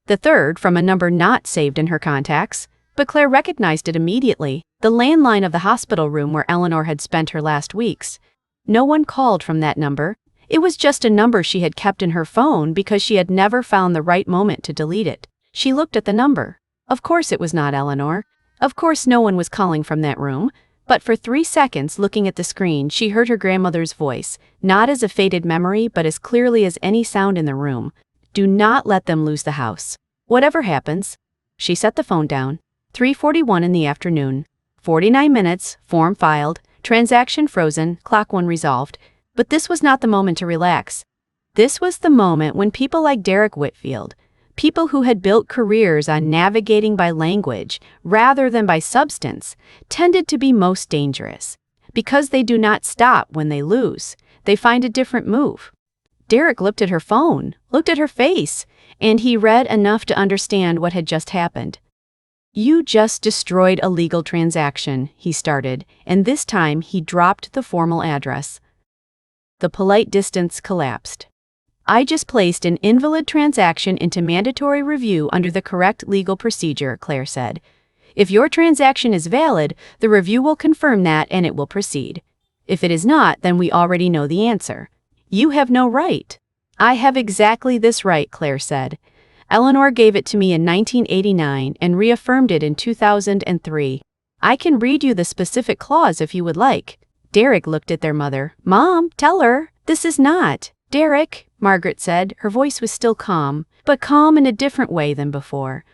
The third from a number not saved in her contacts, but Claire recognized it immediately, the landline of the hospital room where Eleanor had spent her last weeks. No one called from that number. It was just a number she had kept in her phone because she had never found the right moment to delete it. She looked at the number. Of course it was not Eleanor. Of course no one was calling from that room. But for 3 seconds, looking at the screen, she heard her grandmother's voice, not as a faded memory, but as clearly as any sound in the room. Do not let them lose the house. Whatever happens. She set the phone down. 3:41 in the afternoon. 49 minutes, form filed, transaction frozen, clock 1 resolved. But this was not the moment to relax. This was the moment when people like Derek Whitfield, People who had built careers on navigating by language rather than by substance tended to be most dangerous. Because they do not stop when they lose, they find a different move. Derek looked at her phone, looked at her face, and he read enough to understand what had just happened. "You just destroyed a legal transaction," he started, and this time he dropped the formal address. The polite distance collapsed. "I just placed an invalid transaction into mandatory review under the correct legal procedure," Claire said. "If your transaction is valid, the review will confirm that and it will proceed. If it is not, then we already know the answer. You have no right." "I have exactly this right," Claire said. "Eleanor gave it to me in 1989 and reaffirmed it in 2003. I can read you the specific clause if you would like." Derek looked at their mother. "Mom, tell her. This is not." "Derek," Margaret said. Her voice was still calm, but calm in a different way than before.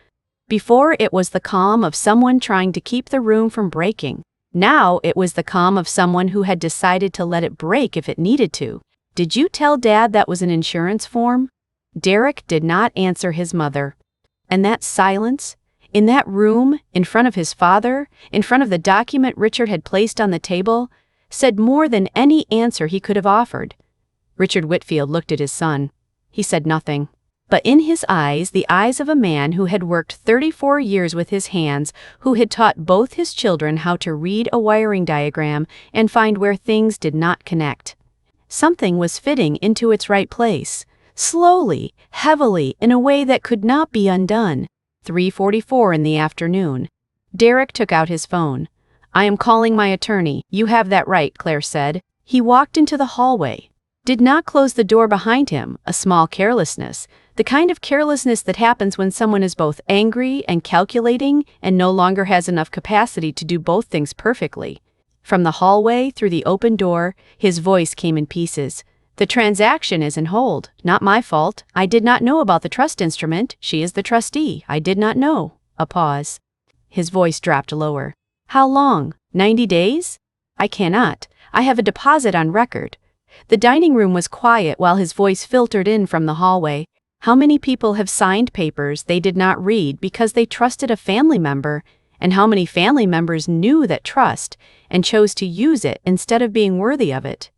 Before, it was the calm of someone trying to keep the room from breaking. Now, it was the calm of someone who had decided to let it break if it needed to. "Did you tell Dad that was an insurance form?" Derek did not answer his mother. And that silence, in that room, in front of his father, in front of the document Richard had placed on the table, said more than any answer he could have offered. Richard Whitfield looked at his son. He said nothing. But in his eyes, the eyes of a man who had worked 34 years with his hands, who had taught both his children how to read a wiring diagram and find where things did not connect. Something was fitting into its right place, slowly, heavily, in a way that could not be undone. 3:44 in the afternoon. Derek took out his phone. "I am calling my attorney. You have that right," Claire said. He walked into the hallway. Did not close the door behind him, a small carelessness, the kind of carelessness that happens when someone is both angry and calculating and no longer has enough capacity to do both things perfectly. From the hallway, through the open door, his voice came in pieces. "The transaction is in hold. Not my fault. I did not know about the trust instrument. She is the trustee. I did not know." A pause. His voice dropped lower. "How long? 90 days? I cannot. I have a deposit on record." The dining room was quiet while his voice filtered in from the hallway. How many people have signed papers they did not read because they trusted a family member, and how many family members knew that trust and chose to use it instead of being worthy of it?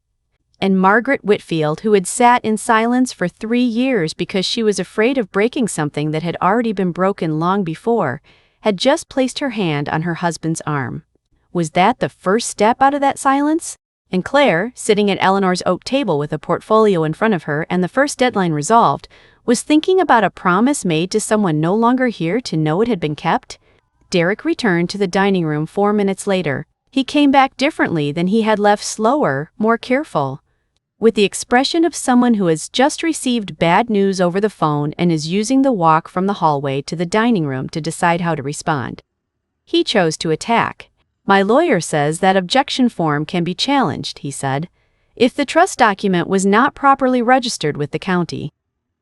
And Margaret Whitfield, who had sat in silence for 3 years because she was afraid of breaking something that had already been broken long before, had just placed her hand on her husband's arm. Was that the first step out of that silence? And Claire, sitting at Eleanor's oak table with a portfolio in front of her and the first deadline resolved, was thinking about a promise made to someone no longer here to know it had been kept. Derek returned to the dining room 4 minutes later. He came back differently than he had left, slower, more careful, with the expression of someone who has just received bad news over the phone and is using the walk from the hallway to the dining room to decide how to respond. He chose to attack. "My lawyer says that objection form can be challenged," he said, "if the trust document was not properly registered with the county."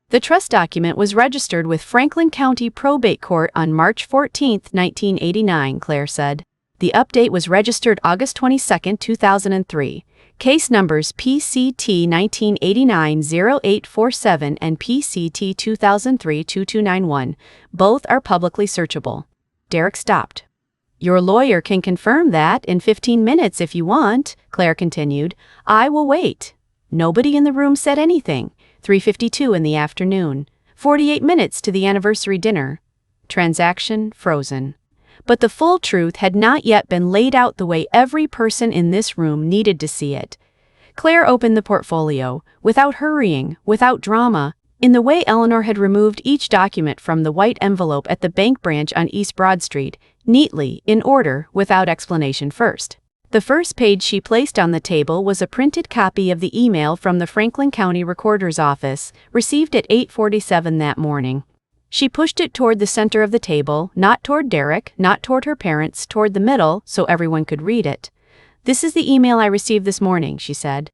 The trust document was registered with Franklin County Probate Court on March 14, 1989, Claire said. The update was registered August 22, 2003. Case numbers PCT 1989-0847 and PCT 2003-2291. Both are publicly searchable. Derek stopped. "Your lawyer can confirm that in 15 minutes if you want," Claire continued. "I will wait." Nobody in the room said anything. 3:52 in the afternoon. 48 minutes to the anniversary dinner. Transaction frozen. But the full truth had not yet been laid out the way every person in this room needed to see it. Claire opened the portfolio, without hurrying, without drama, in the way Eleanor had removed each document from the white envelope at the bank branch on East Broad Street, neatly, in order, without explanation first. The first page she placed on the table was a printed copy of the email from the Franklin County Recorder's Office, received at 8:47 that morning. She pushed it toward the center of the table, not toward Derek, not toward her parents, toward the middle, so everyone could read it. "This is the email I received this morning," she said.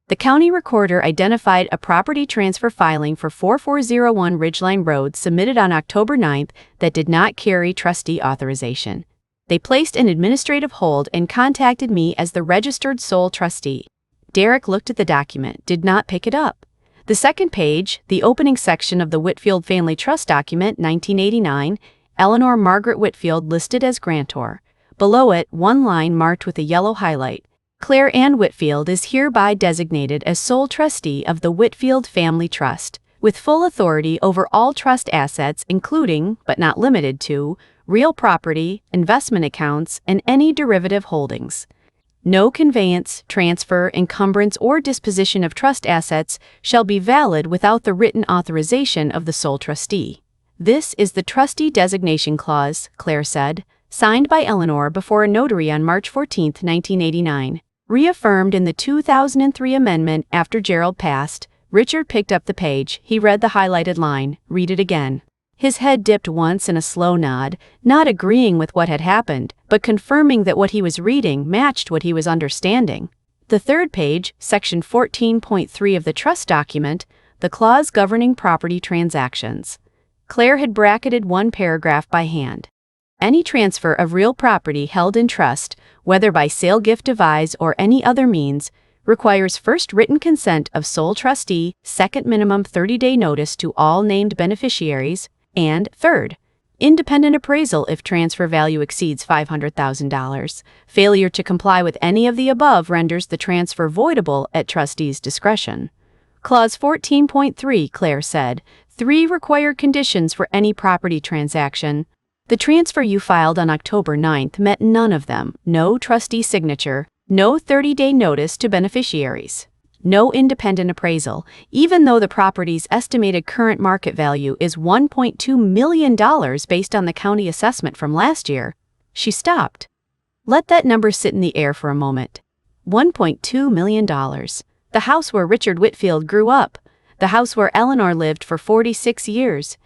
The county recorder identified a property transfer filing for 4401 Ridgeline Road submitted on October 9 that did not carry trustee authorization. They placed an administrative hold and contacted me as the registered sole trustee. Derek looked at the document, did not pick it up. The second page, the opening section of the Whitfield Family Trust document, 1989, Eleanor Margaret Whitfield listed as grantor. Below it, one line marked with a yellow highlight. Claire Ann Whitfield is hereby designated as sole trustee of the Whitfield Family Trust, with full authority over all trust assets including, but not limited to, real property, investment accounts, and any derivative holdings. No conveyance, transfer, encumbrance, or disposition of trust assets shall be valid without the written authorization of the sole trustee. This is the trustee designation clause, Claire said, signed by Eleanor before a notary on March 14, 1989. Reaffirmed in the 2003 amendment after Gerald passed, Richard picked up the page. He read the highlighted line. Read it again. His head dipped once in a slow nod, not agreeing with what had happened, but confirming that what he was reading matched what he was understanding. The third page, section 14.3 of the trust document, the clause governing property transactions. Claire had bracketed one paragraph by hand. Any transfer of real property held in trust, whether by sale, gift, devise, or any other means, requires first written consent of sole trustee, second minimum 30-day notice to all named beneficiaries, and third, independent appraisal if transfer value exceeds $500,000. Failure to comply with any of the above renders the transfer voidable at trustee's discretion. Clause 14.3, Claire said, 3 required conditions for any property transaction. The transfer you filed on October 9th met none of them. No trustee signature, no 30-day notice to beneficiaries, no independent appraisal, even though the property's estimated current market value is $1.2 million based on the county assessment from last year. She stopped. Let that number sit in the air for a moment. $1.2 million. The house where Richard Whitfield grew up. The house where Eleanor lived for 46 years.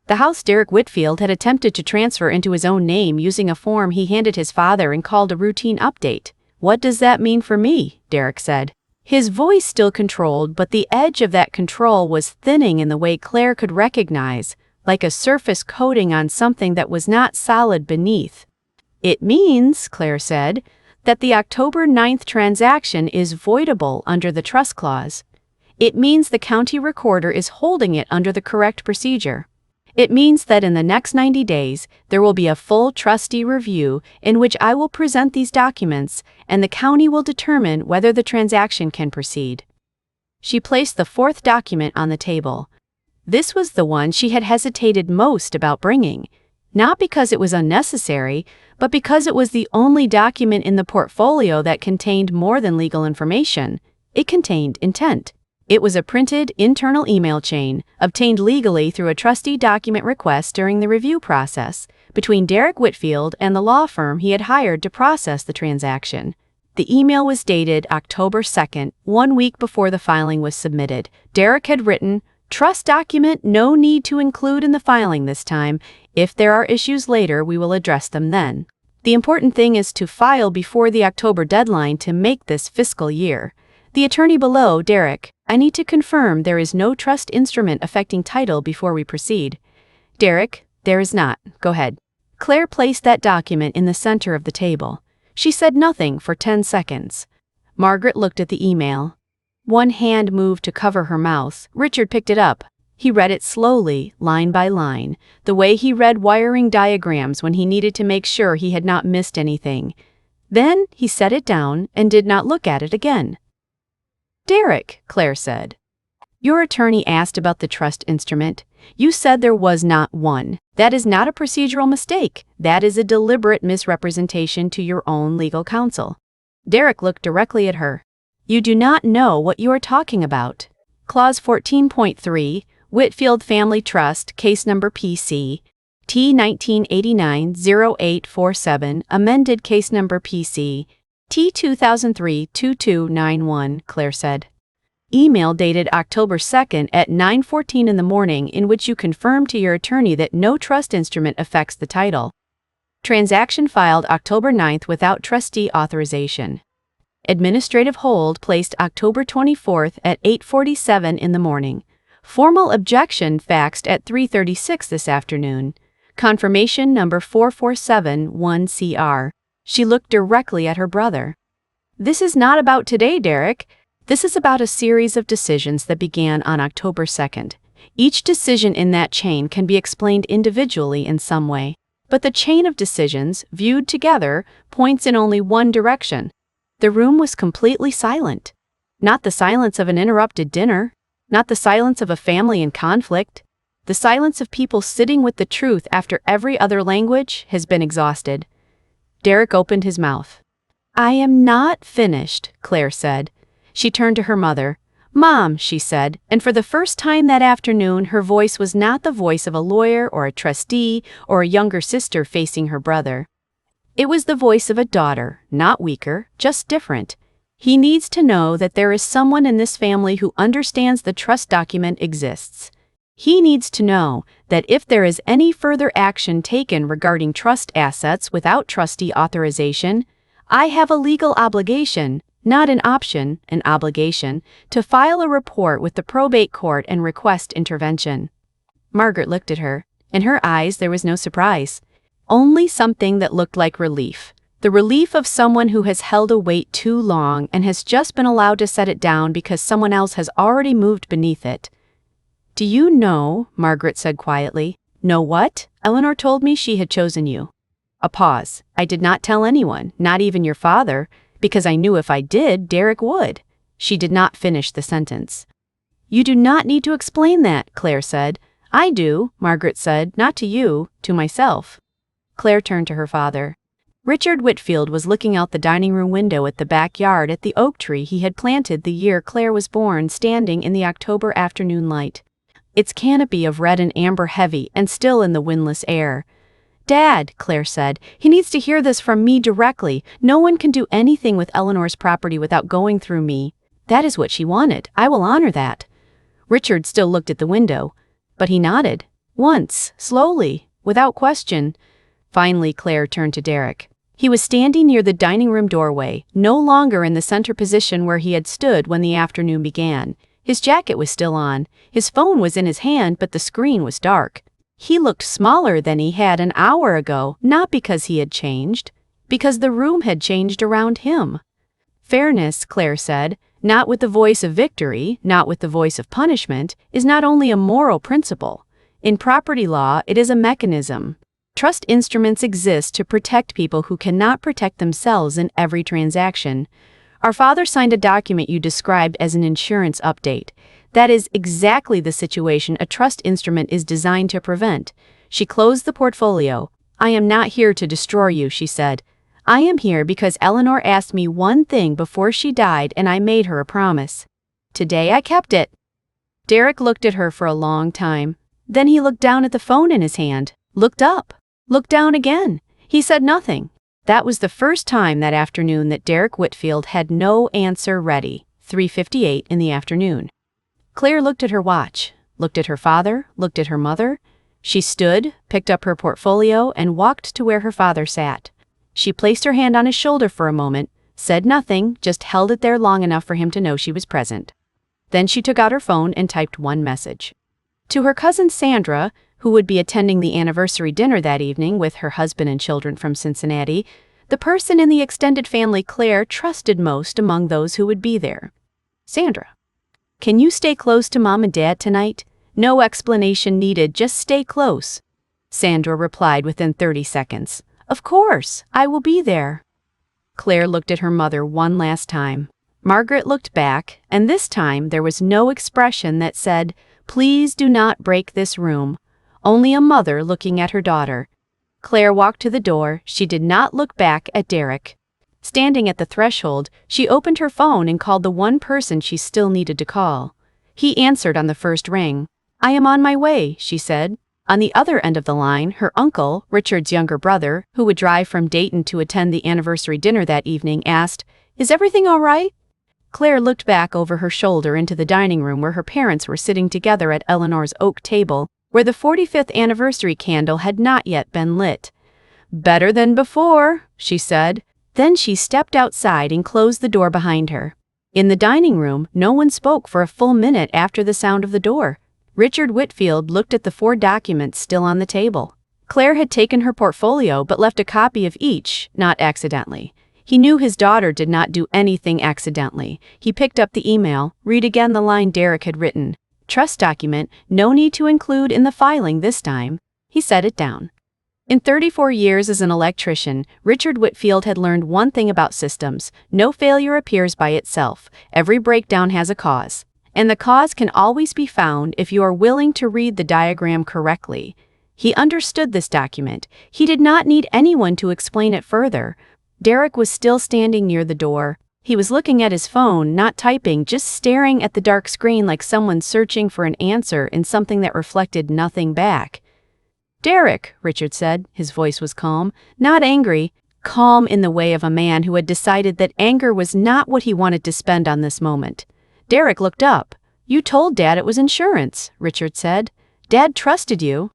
The house Derek Whitfield had attempted to transfer into his own name using a form he handed his father and called a routine update. What does that mean for me? Derek said. His voice still controlled, but the edge of that control was thinning in the way Claire could recognize, like a surface coating on something that was not solid beneath. It means, Claire said, that the October 9th transaction is voidable under the trust clause. It means the county recorder is holding it under the correct procedure. It means that in the next 90 days, there will be a full trustee review in which I will present these documents, and the county will determine whether the transaction can proceed. She placed the fourth document on the table. This was the one she had hesitated most about bringing, not because it was unnecessary, but because it was the only document in the portfolio that contained more than legal information. It contained intent. It was a printed, internal email chain, obtained legally through a trustee document request during the review process, between Derek Whitfield and the law firm he had hired to process the transaction. The email was dated October 2nd, 1 week before the filing was submitted. Derek had written, "Trust document no need to include in the filing this time. If there are issues later, we will address them then. The important thing is to file before the October deadline to make this fiscal year." The attorney below, Derek, I need to confirm there is no trust instrument affecting title before we proceed. Derek, there is not. Go ahead. Claire placed that document in the center of the table. She said nothing for 10 seconds. Margaret looked at the email. One hand moved to cover her mouth. Richard picked it up. He read it slowly, line by line, the way he read wiring diagrams when he needed to make sure he had not missed anything. Then he set it down and did not look at it again. Derek, Claire said. Your attorney asked about the trust instrument. You said there was not one. That is not a procedural mistake. That is a deliberate misrepresentation to your own legal counsel. Derek looked directly at her. You do not know what you are talking about. Clause 14.3, Whitfield Family Trust, case number PC, T 1989-0847, amended case number PC, T 2003-2291, Claire said. Email dated October 2nd at 9:14 in the morning in which you confirmed to your attorney that no trust instrument affects the title. Transaction filed October 9th without trustee authorization. Administrative hold placed October 24th at 8:47 in the morning. Formal objection faxed at 3:36 this afternoon. Confirmation number 4471CR. She looked directly at her brother. This is not about today, Derek. This is about a series of decisions that began on October 2nd. Each decision in that chain can be explained individually in some way, but the chain of decisions, viewed together, points in only one direction. The room was completely silent. Not the silence of an interrupted dinner, not the silence of a family in conflict, the silence of people sitting with the truth after every other language has been exhausted. Derek opened his mouth. "I am not finished," Claire said. She turned to her mother. "Mom," she said, and for the first time that afternoon her voice was not the voice of a lawyer or a trustee or a younger sister facing her brother. It was the voice of a daughter, not weaker, just different. He needs to know that there is someone in this family who understands the trust document exists. He needs to know that if there is any further action taken regarding trust assets without trustee authorization, I have a legal obligation, not an option, an obligation, to file a report with the probate court and request intervention. Margaret looked at her. In her eyes there was no surprise. Only something that looked like relief. The relief of someone who has held a weight too long and has just been allowed to set it down because someone else has already moved beneath it. "Do you know," Margaret said quietly. "Know what? Eleanor told me she had chosen you." A pause. "I did not tell anyone, not even your father, because I knew if I did, Derek would." She did not finish the sentence. "You do not need to explain that," Claire said. "I do," Margaret said, "not to you, to myself." Claire turned to her father. Richard Whitfield was looking out the dining room window at the backyard at the oak tree he had planted the year Claire was born, standing in the October afternoon light. Its canopy of red and amber heavy and still in the windless air. "Dad," Claire said, "he needs to hear this from me directly. No one can do anything with Eleanor's property without going through me. That is what she wanted. I will honor that." Richard still looked at the window, but he nodded. Once, slowly, without question. Finally, Claire turned to Derek. He was standing near the dining room doorway, no longer in the center position where he had stood when the afternoon began. His jacket was still on. His phone was in his hand, but the screen was dark. He looked smaller than he had an hour ago, not because he had changed, because the room had changed around him. "Fairness," Claire said, not with the voice of victory, not with the voice of punishment, is not only a moral principle. In property law, it is a mechanism. Trust instruments exist to protect people who cannot protect themselves in every transaction. Our father signed a document you described as an insurance update. That is exactly the situation a trust instrument is designed to prevent. She closed the portfolio. "I am not here to destroy you," she said. "I am here because Eleanor asked me one thing before she died and I made her a promise. Today I kept it." Derek looked at her for a long time. Then he looked down at the phone in his hand, looked up, looked down again. He said nothing. That was the first time that afternoon that Derek Whitfield had no answer ready. 3:58 in the afternoon. Claire looked at her watch, looked at her father, looked at her mother. She stood, picked up her portfolio, and walked to where her father sat. She placed her hand on his shoulder for a moment, said nothing, just held it there long enough for him to know she was present. Then she took out her phone and typed one message. To her cousin Sandra, who would be attending the anniversary dinner that evening with her husband and children from Cincinnati, the person in the extended family Claire trusted most among those who would be there. "Sandra, can you stay close to Mom and Dad tonight? No explanation needed, just stay close." Sandra replied within 30 seconds. "Of course, I will be there." Claire looked at her mother one last time. Margaret looked back, and this time there was no expression that said, "Please do not break this room." Only a mother looking at her daughter. Claire walked to the door. She did not look back at Derek. Standing at the threshold, she opened her phone and called the one person she still needed to call. He answered on the first ring. "I am on my way," she said. On the other end of the line, her uncle, Richard's younger brother, who would drive from Dayton to attend the anniversary dinner that evening, asked, "Is everything all right?" Claire looked back over her shoulder into the dining room where her parents were sitting together at Eleanor's oak table, where the 45th anniversary candle had not yet been lit. "Better than before," she said. Then she stepped outside and closed the door behind her. In the dining room, no one spoke for a full minute after the sound of the door. Richard Whitfield looked at the 4 documents still on the table. Claire had taken her portfolio but left a copy of each, not accidentally. He knew his daughter did not do anything accidentally. He picked up the email, read again the line Derek had written. Trust document, no need to include in the filing this time. He set it down. In 34 years as an electrician, Richard Whitfield had learned one thing about systems: no failure appears by itself. Every breakdown has a cause. And the cause can always be found if you are willing to read the diagram correctly. He understood this document. He did not need anyone to explain it further. Derek was still standing near the door. He was looking at his phone, not typing, just staring at the dark screen like someone searching for an answer in something that reflected nothing back. "Derek," Richard said. His voice was calm, not angry, calm in the way of a man who had decided that anger was not what he wanted to spend on this moment. Derek looked up. "You told Dad it was insurance," Richard said. "Dad trusted you."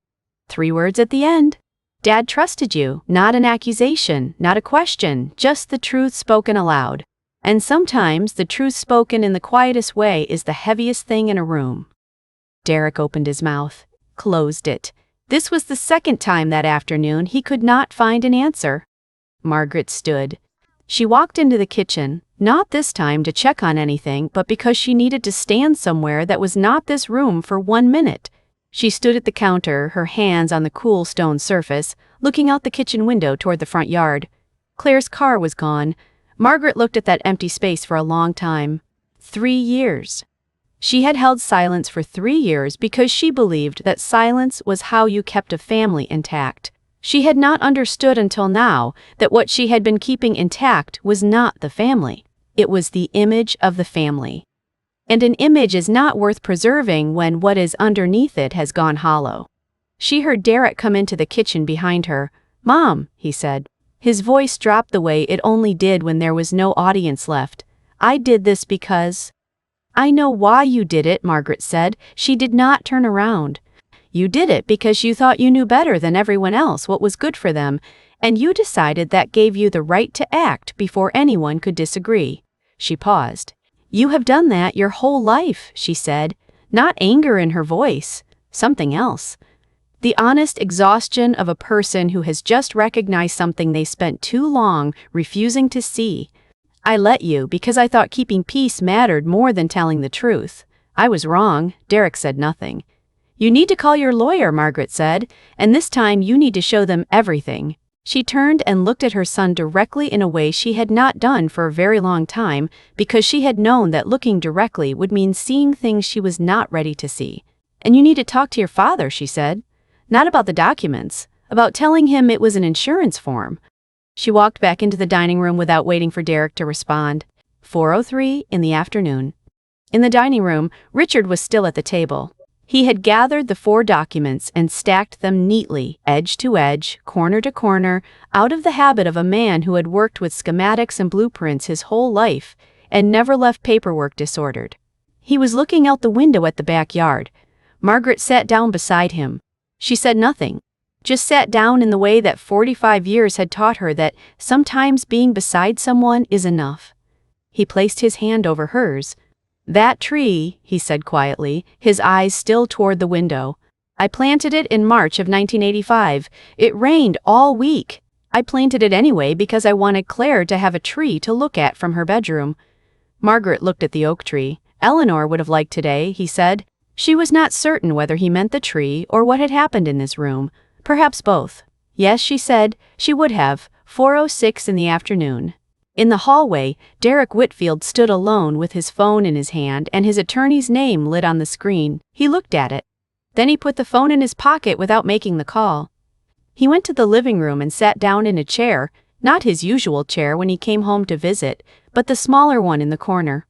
3 words at the end. Dad trusted you, not an accusation, not a question, just the truth spoken aloud. And sometimes the truth spoken in the quietest way is the heaviest thing in a room. Derek opened his mouth, closed it. This was the second time that afternoon he could not find an answer. Margaret stood. She walked into the kitchen, not this time to check on anything, but because she needed to stand somewhere that was not this room for 1 minute. She stood at the counter, her hands on the cool stone surface, looking out the kitchen window toward the front yard. Claire's car was gone. Margaret looked at that empty space for a long time. 3 years. She had held silence for 3 years because she believed that silence was how you kept a family intact. She had not understood until now that what she had been keeping intact was not the family. It was the image of the family. And an image is not worth preserving when what is underneath it has gone hollow. She heard Derek come into the kitchen behind her. "Mom," he said. His voice dropped the way it only did when there was no audience left. "I did this because—" "I know why you did it," Margaret said. She did not turn around. "You did it because you thought you knew better than everyone else what was good for them, and you decided that gave you the right to act before anyone could disagree." She paused. "You have done that your whole life," she said, not anger in her voice, something else. The honest exhaustion of a person who has just recognized something they spent too long refusing to see. "I let you because I thought keeping peace mattered more than telling the truth. I was wrong." Derek said nothing. "You need to call your lawyer," Margaret said, "and this time you need to show them everything." She turned and looked at her son directly in a way she had not done for a very long time because she had known that looking directly would mean seeing things she was not ready to see. "And you need to talk to your father," she said. "Not about the documents, about telling him it was an insurance form." She walked back into the dining room without waiting for Derek to respond. 4:03 in the afternoon. In the dining room, Richard was still at the table. He had gathered the 4 documents and stacked them neatly, edge to edge, corner to corner, out of the habit of a man who had worked with schematics and blueprints his whole life and never left paperwork disordered. He was looking out the window at the backyard. Margaret sat down beside him. She said nothing, just sat down in the way that 45 years had taught her that sometimes being beside someone is enough. He placed his hand over hers. "That tree," he said quietly, his eyes still toward the window. "I planted it in March of 1985. It rained all week. I planted it anyway because I wanted Claire to have a tree to look at from her bedroom." Margaret looked at the oak tree. "Eleanor would have liked today," he said. She was not certain whether he meant the tree or what had happened in this room. Perhaps both. Yes, she said, she would have. 4:06 in the afternoon. In the hallway, Derek Whitfield stood alone with his phone in his hand and his attorney's name lit on the screen. He looked at it. Then he put the phone in his pocket without making the call. He went to the living room and sat down in a chair, not his usual chair when he came home to visit, but the smaller one in the corner.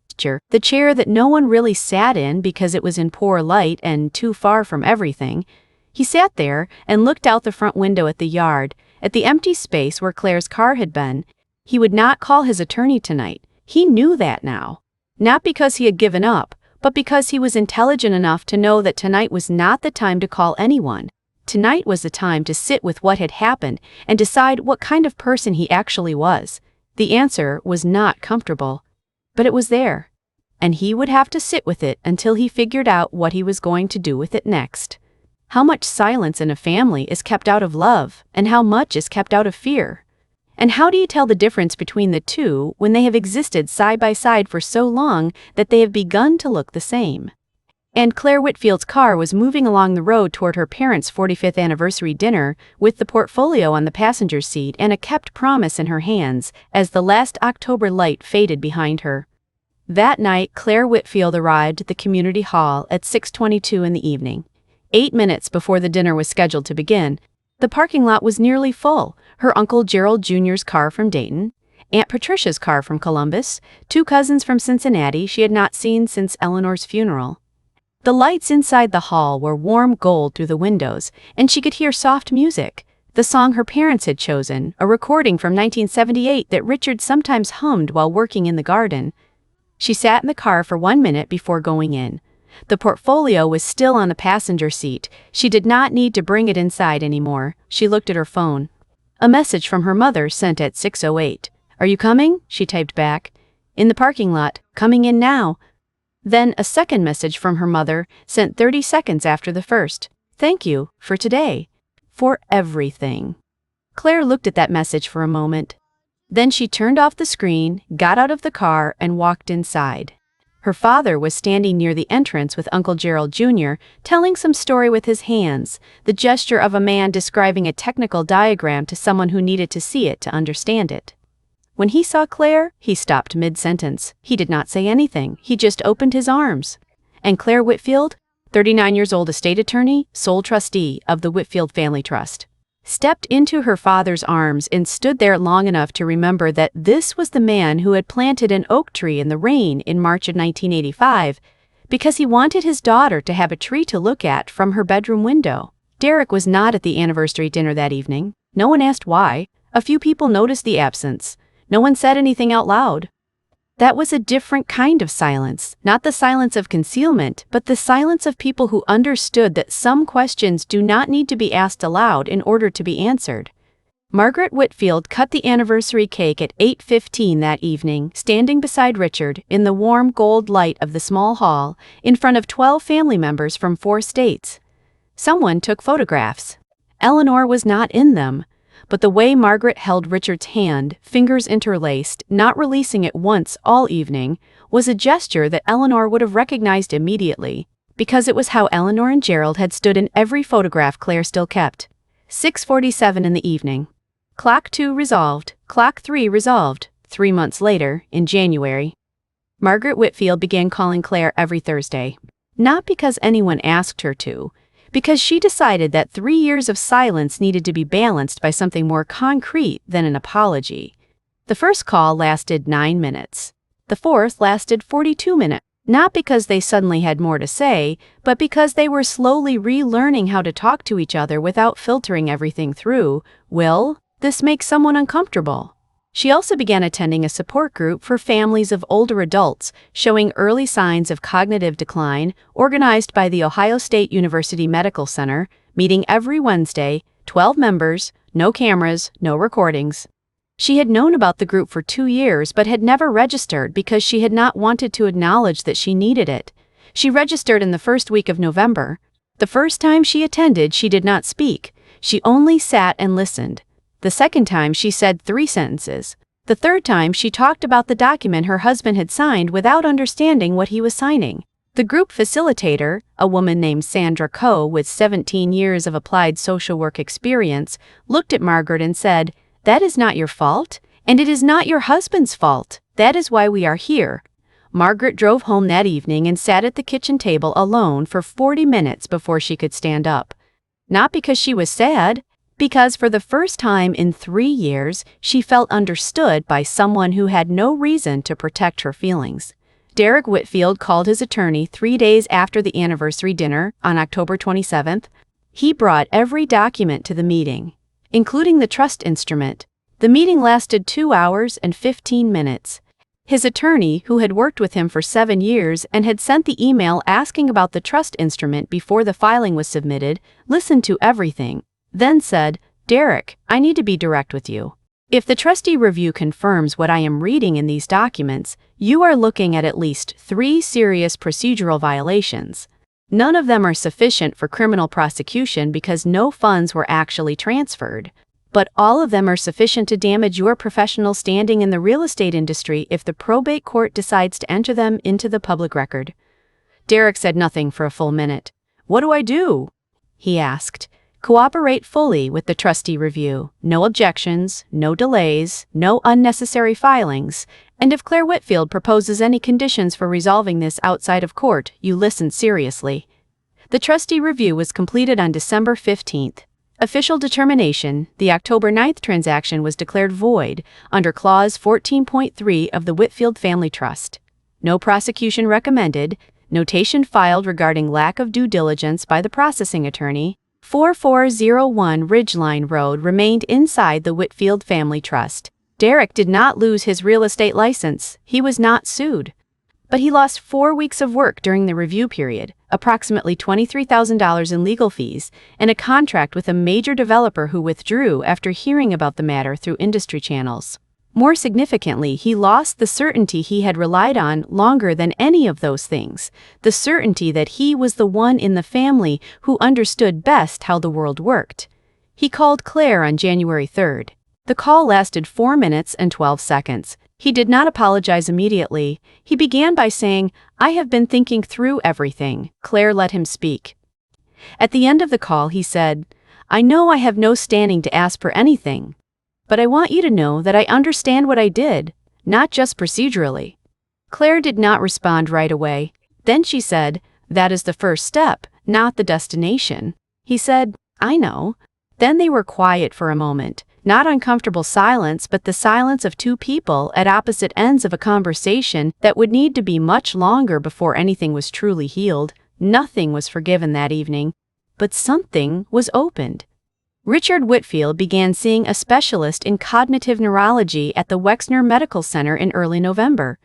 The chair that no one really sat in because it was in poor light and too far from everything. He sat there and looked out the front window at the yard, at the empty space where Claire's car had been. He would not call his attorney tonight. He knew that now. Not because he had given up, but because he was intelligent enough to know that tonight was not the time to call anyone. Tonight was the time to sit with what had happened and decide what kind of person he actually was. The answer was not comfortable, but it was there. And he would have to sit with it until he figured out what he was going to do with it next. How much silence in a family is kept out of love, and how much is kept out of fear? And how do you tell the difference between the two when they have existed side by side for so long that they have begun to look the same? And Claire Whitfield's car was moving along the road toward her parents' 45th anniversary dinner with the portfolio on the passenger seat and a kept promise in her hands as the last October light faded behind her. That night, Claire Whitfield arrived at the community hall at 6:22 in the evening. 8 minutes before the dinner was scheduled to begin, the parking lot was nearly full. Her Uncle Gerald Jr.'s car from Dayton, Aunt Patricia's car from Columbus, 2 cousins from Cincinnati she had not seen since Eleanor's funeral. The lights inside the hall were warm gold through the windows, and she could hear soft music, the song her parents had chosen, a recording from 1978 that Richard sometimes hummed while working in the garden. She sat in the car for 1 minute before going in. The portfolio was still on the passenger seat. She did not need to bring it inside anymore. She looked at her phone. A message from her mother sent at 6:08. "Are you coming?" she typed back. "In the parking lot. Coming in now." Then a second message from her mother, sent 30 seconds after the first. "Thank you, for today. For everything." Claire looked at that message for a moment. Then she turned off the screen, got out of the car, and walked inside. Her father was standing near the entrance with Uncle Gerald Jr., telling some story with his hands, the gesture of a man describing a technical diagram to someone who needed to see it to understand it. When he saw Claire, he stopped mid-sentence. He did not say anything. He just opened his arms. And Claire Whitfield, 39 years old estate attorney, sole trustee of the Whitfield Family Trust, stepped into her father's arms and stood there long enough to remember that this was the man who had planted an oak tree in the rain in March of 1985 because he wanted his daughter to have a tree to look at from her bedroom window. Derek was not at the anniversary dinner that evening. No one asked why. A few people noticed the absence. No one said anything out loud. That was a different kind of silence, not the silence of concealment, but the silence of people who understood that some questions do not need to be asked aloud in order to be answered. Margaret Whitfield cut the anniversary cake at 8:15 that evening, standing beside Richard in the warm gold light of the small hall, in front of 12 family members from 4 states. Someone took photographs. Eleanor was not in them. But the way Margaret held Richard's hand, fingers interlaced, not releasing it once all evening, was a gesture that Eleanor would have recognized immediately, because it was how Eleanor and Gerald had stood in every photograph Claire still kept. 6:47 in the evening. Clock 2 resolved. Clock 3 resolved. 3 months later, in January, Margaret Whitfield began calling Claire every Thursday. Not because anyone asked her to, because she decided that 3 years of silence needed to be balanced by something more concrete than an apology. The first call lasted 9 minutes. The fourth lasted 42 minutes, not because they suddenly had more to say, but because they were slowly relearning how to talk to each other without filtering everything through, "Will this make someone uncomfortable?" She also began attending a support group for families of older adults showing early signs of cognitive decline, organized by the Ohio State University Medical Center, meeting every Wednesday, 12 members, no cameras, no recordings. She had known about the group for 2 years but had never registered because she had not wanted to acknowledge that she needed it. She registered in the first week of November. The first time she attended, she did not speak. She only sat and listened. The second time, she said 3 sentences. The third time, she talked about the document her husband had signed without understanding what he was signing. The group facilitator, a woman named Sandra Coe with 17 years of applied social work experience, looked at Margaret and said, "That is not your fault, and it is not your husband's fault. That is why we are here." Margaret drove home that evening and sat at the kitchen table alone for 40 minutes before she could stand up. Not because she was sad, because for the first time in 3 years, she felt understood by someone who had no reason to protect her feelings. Derek Whitfield called his attorney 3 days after the anniversary dinner on October 27th. He brought every document to the meeting, including the trust instrument. The meeting lasted 2 hours and 15 minutes. His attorney, who had worked with him for 7 years and had sent the email asking about the trust instrument before the filing was submitted, listened to everything. Then said, "Derek, I need to be direct with you. If the trustee review confirms what I am reading in these documents, you are looking at least 3 serious procedural violations. None of them are sufficient for criminal prosecution because no funds were actually transferred. but all of them are sufficient to damage your professional standing in the real estate industry if the probate court decides to enter them into the public record." Derek said nothing for a full minute. "What do I do?" he asked. "Cooperate fully with the trustee review. No objections, no delays, no unnecessary filings. And if Claire Whitfield proposes any conditions for resolving this outside of court, you listen seriously." The trustee review was completed on December 15th. Official determination: the October 9th transaction was declared void under Clause 14.3 of the Whitfield Family Trust. No prosecution recommended. Notation filed regarding lack of due diligence by the processing attorney. 4401 Ridgeline Road remained inside the Whitfield Family Trust. Derek did not lose his real estate license. He was not sued. But he lost 4 weeks of work during the review period, approximately $23,000 in legal fees, and a contract with a major developer who withdrew after hearing about the matter through industry channels. More significantly, he lost the certainty he had relied on longer than any of those things, the certainty that he was the one in the family who understood best how the world worked. He called Claire on January 3rd. The call lasted 4 minutes and 12 seconds. He did not apologize immediately. He began by saying, "I have been thinking through everything." Claire let him speak. At the end of the call, he said, "I know I have no standing to ask for anything, but I want you to know that I understand what I did, not just procedurally." Claire did not respond right away. Then she said, "That is the first step, not the destination." He said, "I know." Then they were quiet for a moment. Not uncomfortable silence, but the silence of two people at opposite ends of a conversation that would need to be much longer before anything was truly healed. Nothing was forgiven that evening, but something was opened. Richard Whitfield began seeing a specialist in cognitive neurology at the Wexner Medical Center in early November.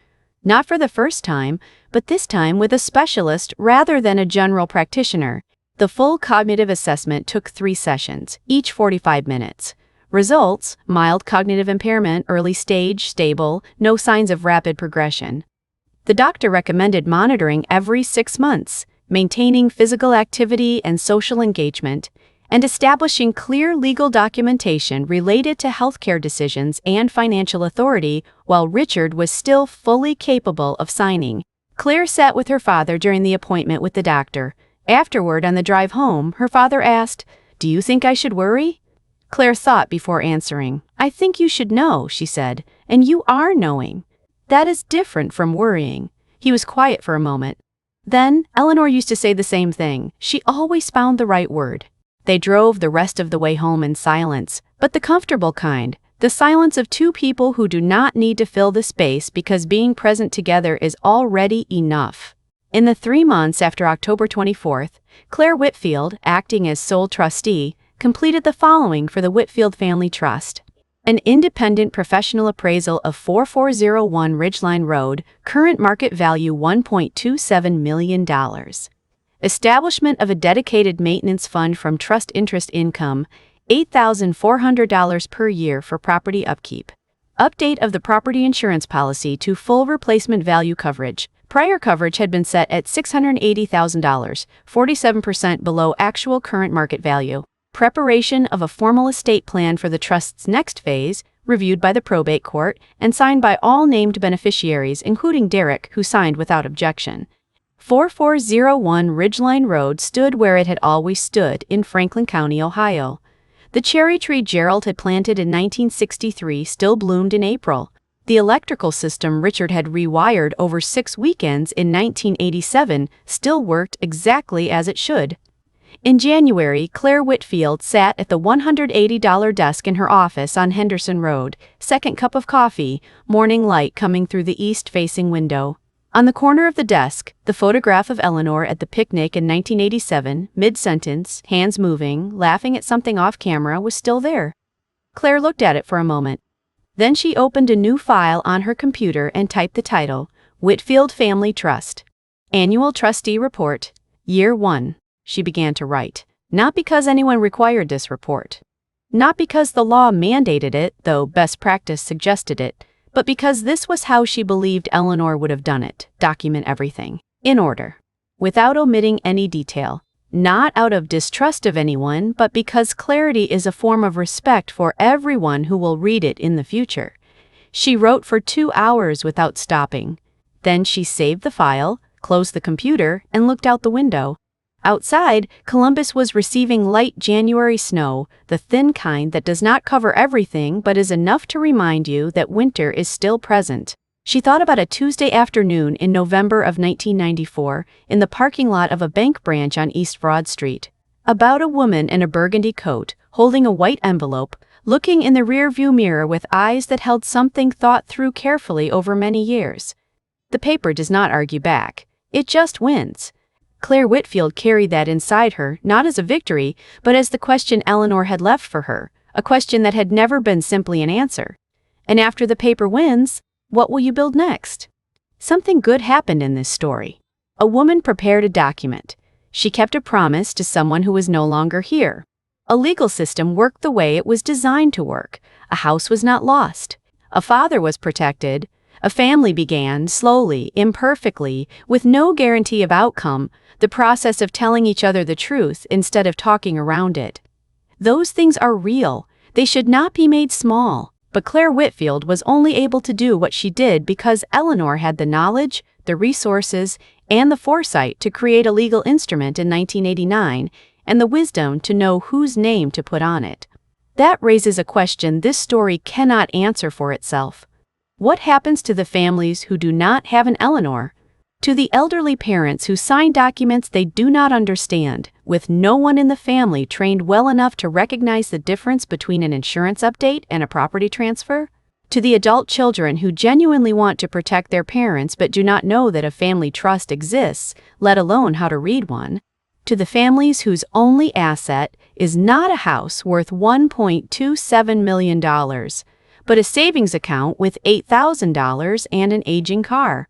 Not for the first time, but this time with a specialist rather than a general practitioner. The full cognitive assessment took 3 sessions, each 45 minutes. Results: mild cognitive impairment, early stage, stable, no signs of rapid progression. The doctor recommended monitoring every 6 months, maintaining physical activity and social engagement, and establishing clear legal documentation related to healthcare decisions and financial authority while Richard was still fully capable of signing. Claire sat with her father during the appointment with the doctor. Afterward, on the drive home, her father asked, "Do you think I should worry?" Claire thought before answering. "I think you should know," she said, "and you are knowing. That is different from worrying." He was quiet for a moment. Then, Eleanor used to say the same thing. She always found the right word. They drove the rest of the way home in silence, but the comfortable kind, the silence of two people who do not need to fill the space because being present together is already enough. In the 3 months after October 24th, Claire Whitfield, acting as sole trustee, completed the following for the Whitfield Family Trust: an independent professional appraisal of 4401 Ridgeline Road, current market value $1.27 million. Establishment of a dedicated maintenance fund from trust interest income, $8,400 per year for property upkeep. Update of the property insurance policy to full replacement value coverage. Prior coverage had been set at $680,000, 47% below actual current market value. Preparation of a formal estate plan for the trust's next phase, reviewed by the probate court, and signed by all named beneficiaries, including Derek, who signed without objection. 4401 Ridgeline Road stood where it had always stood, in Franklin County, Ohio. The cherry tree Gerald had planted in 1963 still bloomed in April. The electrical system Richard had rewired over 6 weekends in 1987 still worked exactly as it should. In January, Claire Whitfield sat at the $180 desk in her office on Henderson Road, second cup of coffee, morning light coming through the east-facing window. On the corner of the desk, the photograph of Eleanor at the picnic in 1987, mid-sentence, hands moving, laughing at something off-camera, was still there. Claire looked at it for a moment. Then she opened a new file on her computer and typed the title, Whitfield Family Trust. Annual Trustee Report, Year 1. She began to write. Not because anyone required this report. Not because the law mandated it, though best practice suggested it, but because this was how she believed Eleanor would have done it. Document everything. In order. Without omitting any detail. not out of distrust of anyone, but because clarity is a form of respect for everyone who will read it in the future. She wrote for 2 hours without stopping. Then she saved the file, closed the computer, and looked out the window. Outside, Columbus was receiving light January snow, the thin kind that does not cover everything but is enough to remind you that winter is still present. She thought about a Tuesday afternoon in November of 1994 in the parking lot of a bank branch on East Broad Street. About a woman in a burgundy coat, holding a white envelope, looking in the rearview mirror with eyes that held something thought through carefully over many years. The paper does not argue back. It just wins. Claire Whitfield carried that inside her, not as a victory, but as the question Eleanor had left for her, a question that had never been simply an answer. And after the paper wins, what will you build next? Something good happened in this story. A woman prepared a document. She kept a promise to someone who was no longer here. A legal system worked the way it was designed to work. A house was not lost. A father was protected. A family began, slowly, imperfectly, with no guarantee of outcome, the process of telling each other the truth instead of talking around it. Those things are real. They should not be made small. But Claire Whitfield was only able to do what she did because Eleanor had the knowledge, the resources, and the foresight to create a legal instrument in 1989, and the wisdom to know whose name to put on it. That raises a question this story cannot answer for itself. What happens to the families who do not have an Eleanor? To the elderly parents who sign documents they do not understand, with no one in the family trained well enough to recognize the difference between an insurance update and a property transfer? To the adult children who genuinely want to protect their parents but do not know that a family trust exists, let alone how to read one? To the families whose only asset is not a house worth $1.27 million, but a savings account with $8,000 and an aging car?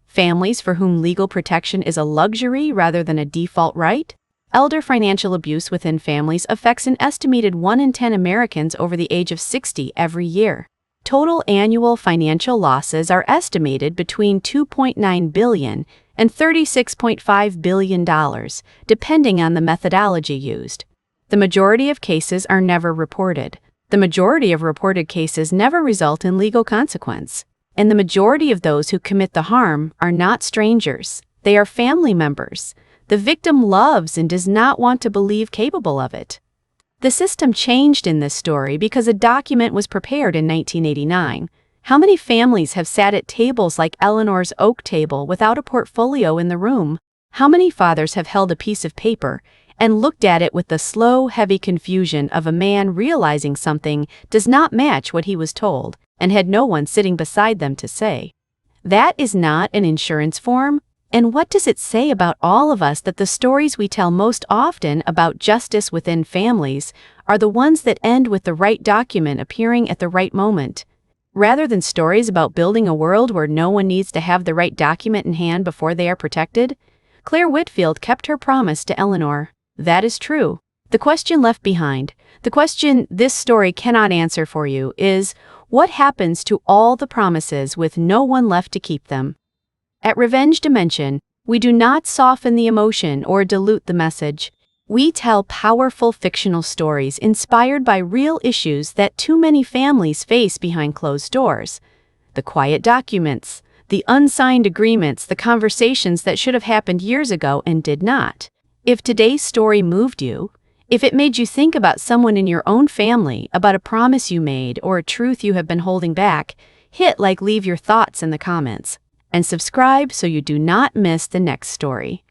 Families for whom legal protection is a luxury rather than a default right? Elder financial abuse within families affects an estimated 1 in 10 Americans over the age of 60 every year. Total annual financial losses are estimated between $2.9 billion and $36.5 billion, depending on the methodology used. The majority of cases are never reported. The majority of reported cases never result in legal consequence. And the majority of those who commit the harm are not strangers. They are family members. The victim loves and does not want to believe capable of it. The system changed in this story because a document was prepared in 1989. How many families have sat at tables like Eleanor's oak table without a portfolio in the room? How many fathers have held a piece of paper and looked at it with the slow, heavy confusion of a man realizing something does not match what he was told, and had no one sitting beside them to say, "That is not an insurance form"? And what does it say about all of us that the stories we tell most often about justice within families are the ones that end with the right document appearing at the right moment? Rather than stories about building a world where no one needs to have the right document in hand before they are protected, Claire Whitfield kept her promise to Eleanor. That is true. The question left behind, the question this story cannot answer for you, is what happens to all the promises with no one left to keep them? At Revenge Dimension, we do not soften the emotion or dilute the message. We tell powerful fictional stories inspired by real issues that too many families face behind closed doors. The quiet documents, the unsigned agreements, the conversations that should have happened years ago and did not. If today's story moved you, if it made you think about someone in your own family, about a promise you made or a truth you have been holding back, hit like, leave your thoughts in the comments, and subscribe so you do not miss the next story.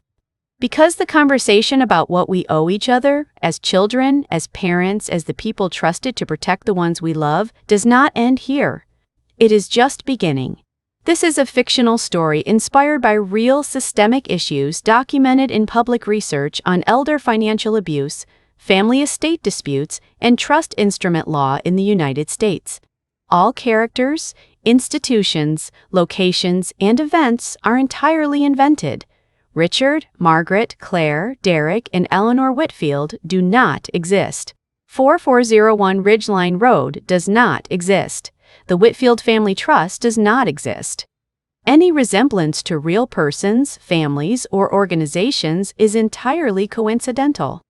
Because the conversation about what we owe each other, as children, as parents, as the people trusted to protect the ones we love, does not end here. It is just beginning. This is a fictional story inspired by real systemic issues documented in public research on elder financial abuse, family estate disputes, and trust instrument law in the United States. All characters, institutions, locations, and events are entirely invented. Richard, Margaret, Claire, Derek, and Eleanor Whitfield do not exist. 4401 Ridgeline Road does not exist. The Whitfield Family Trust does not exist. Any resemblance to real persons, families, or organizations is entirely coincidental.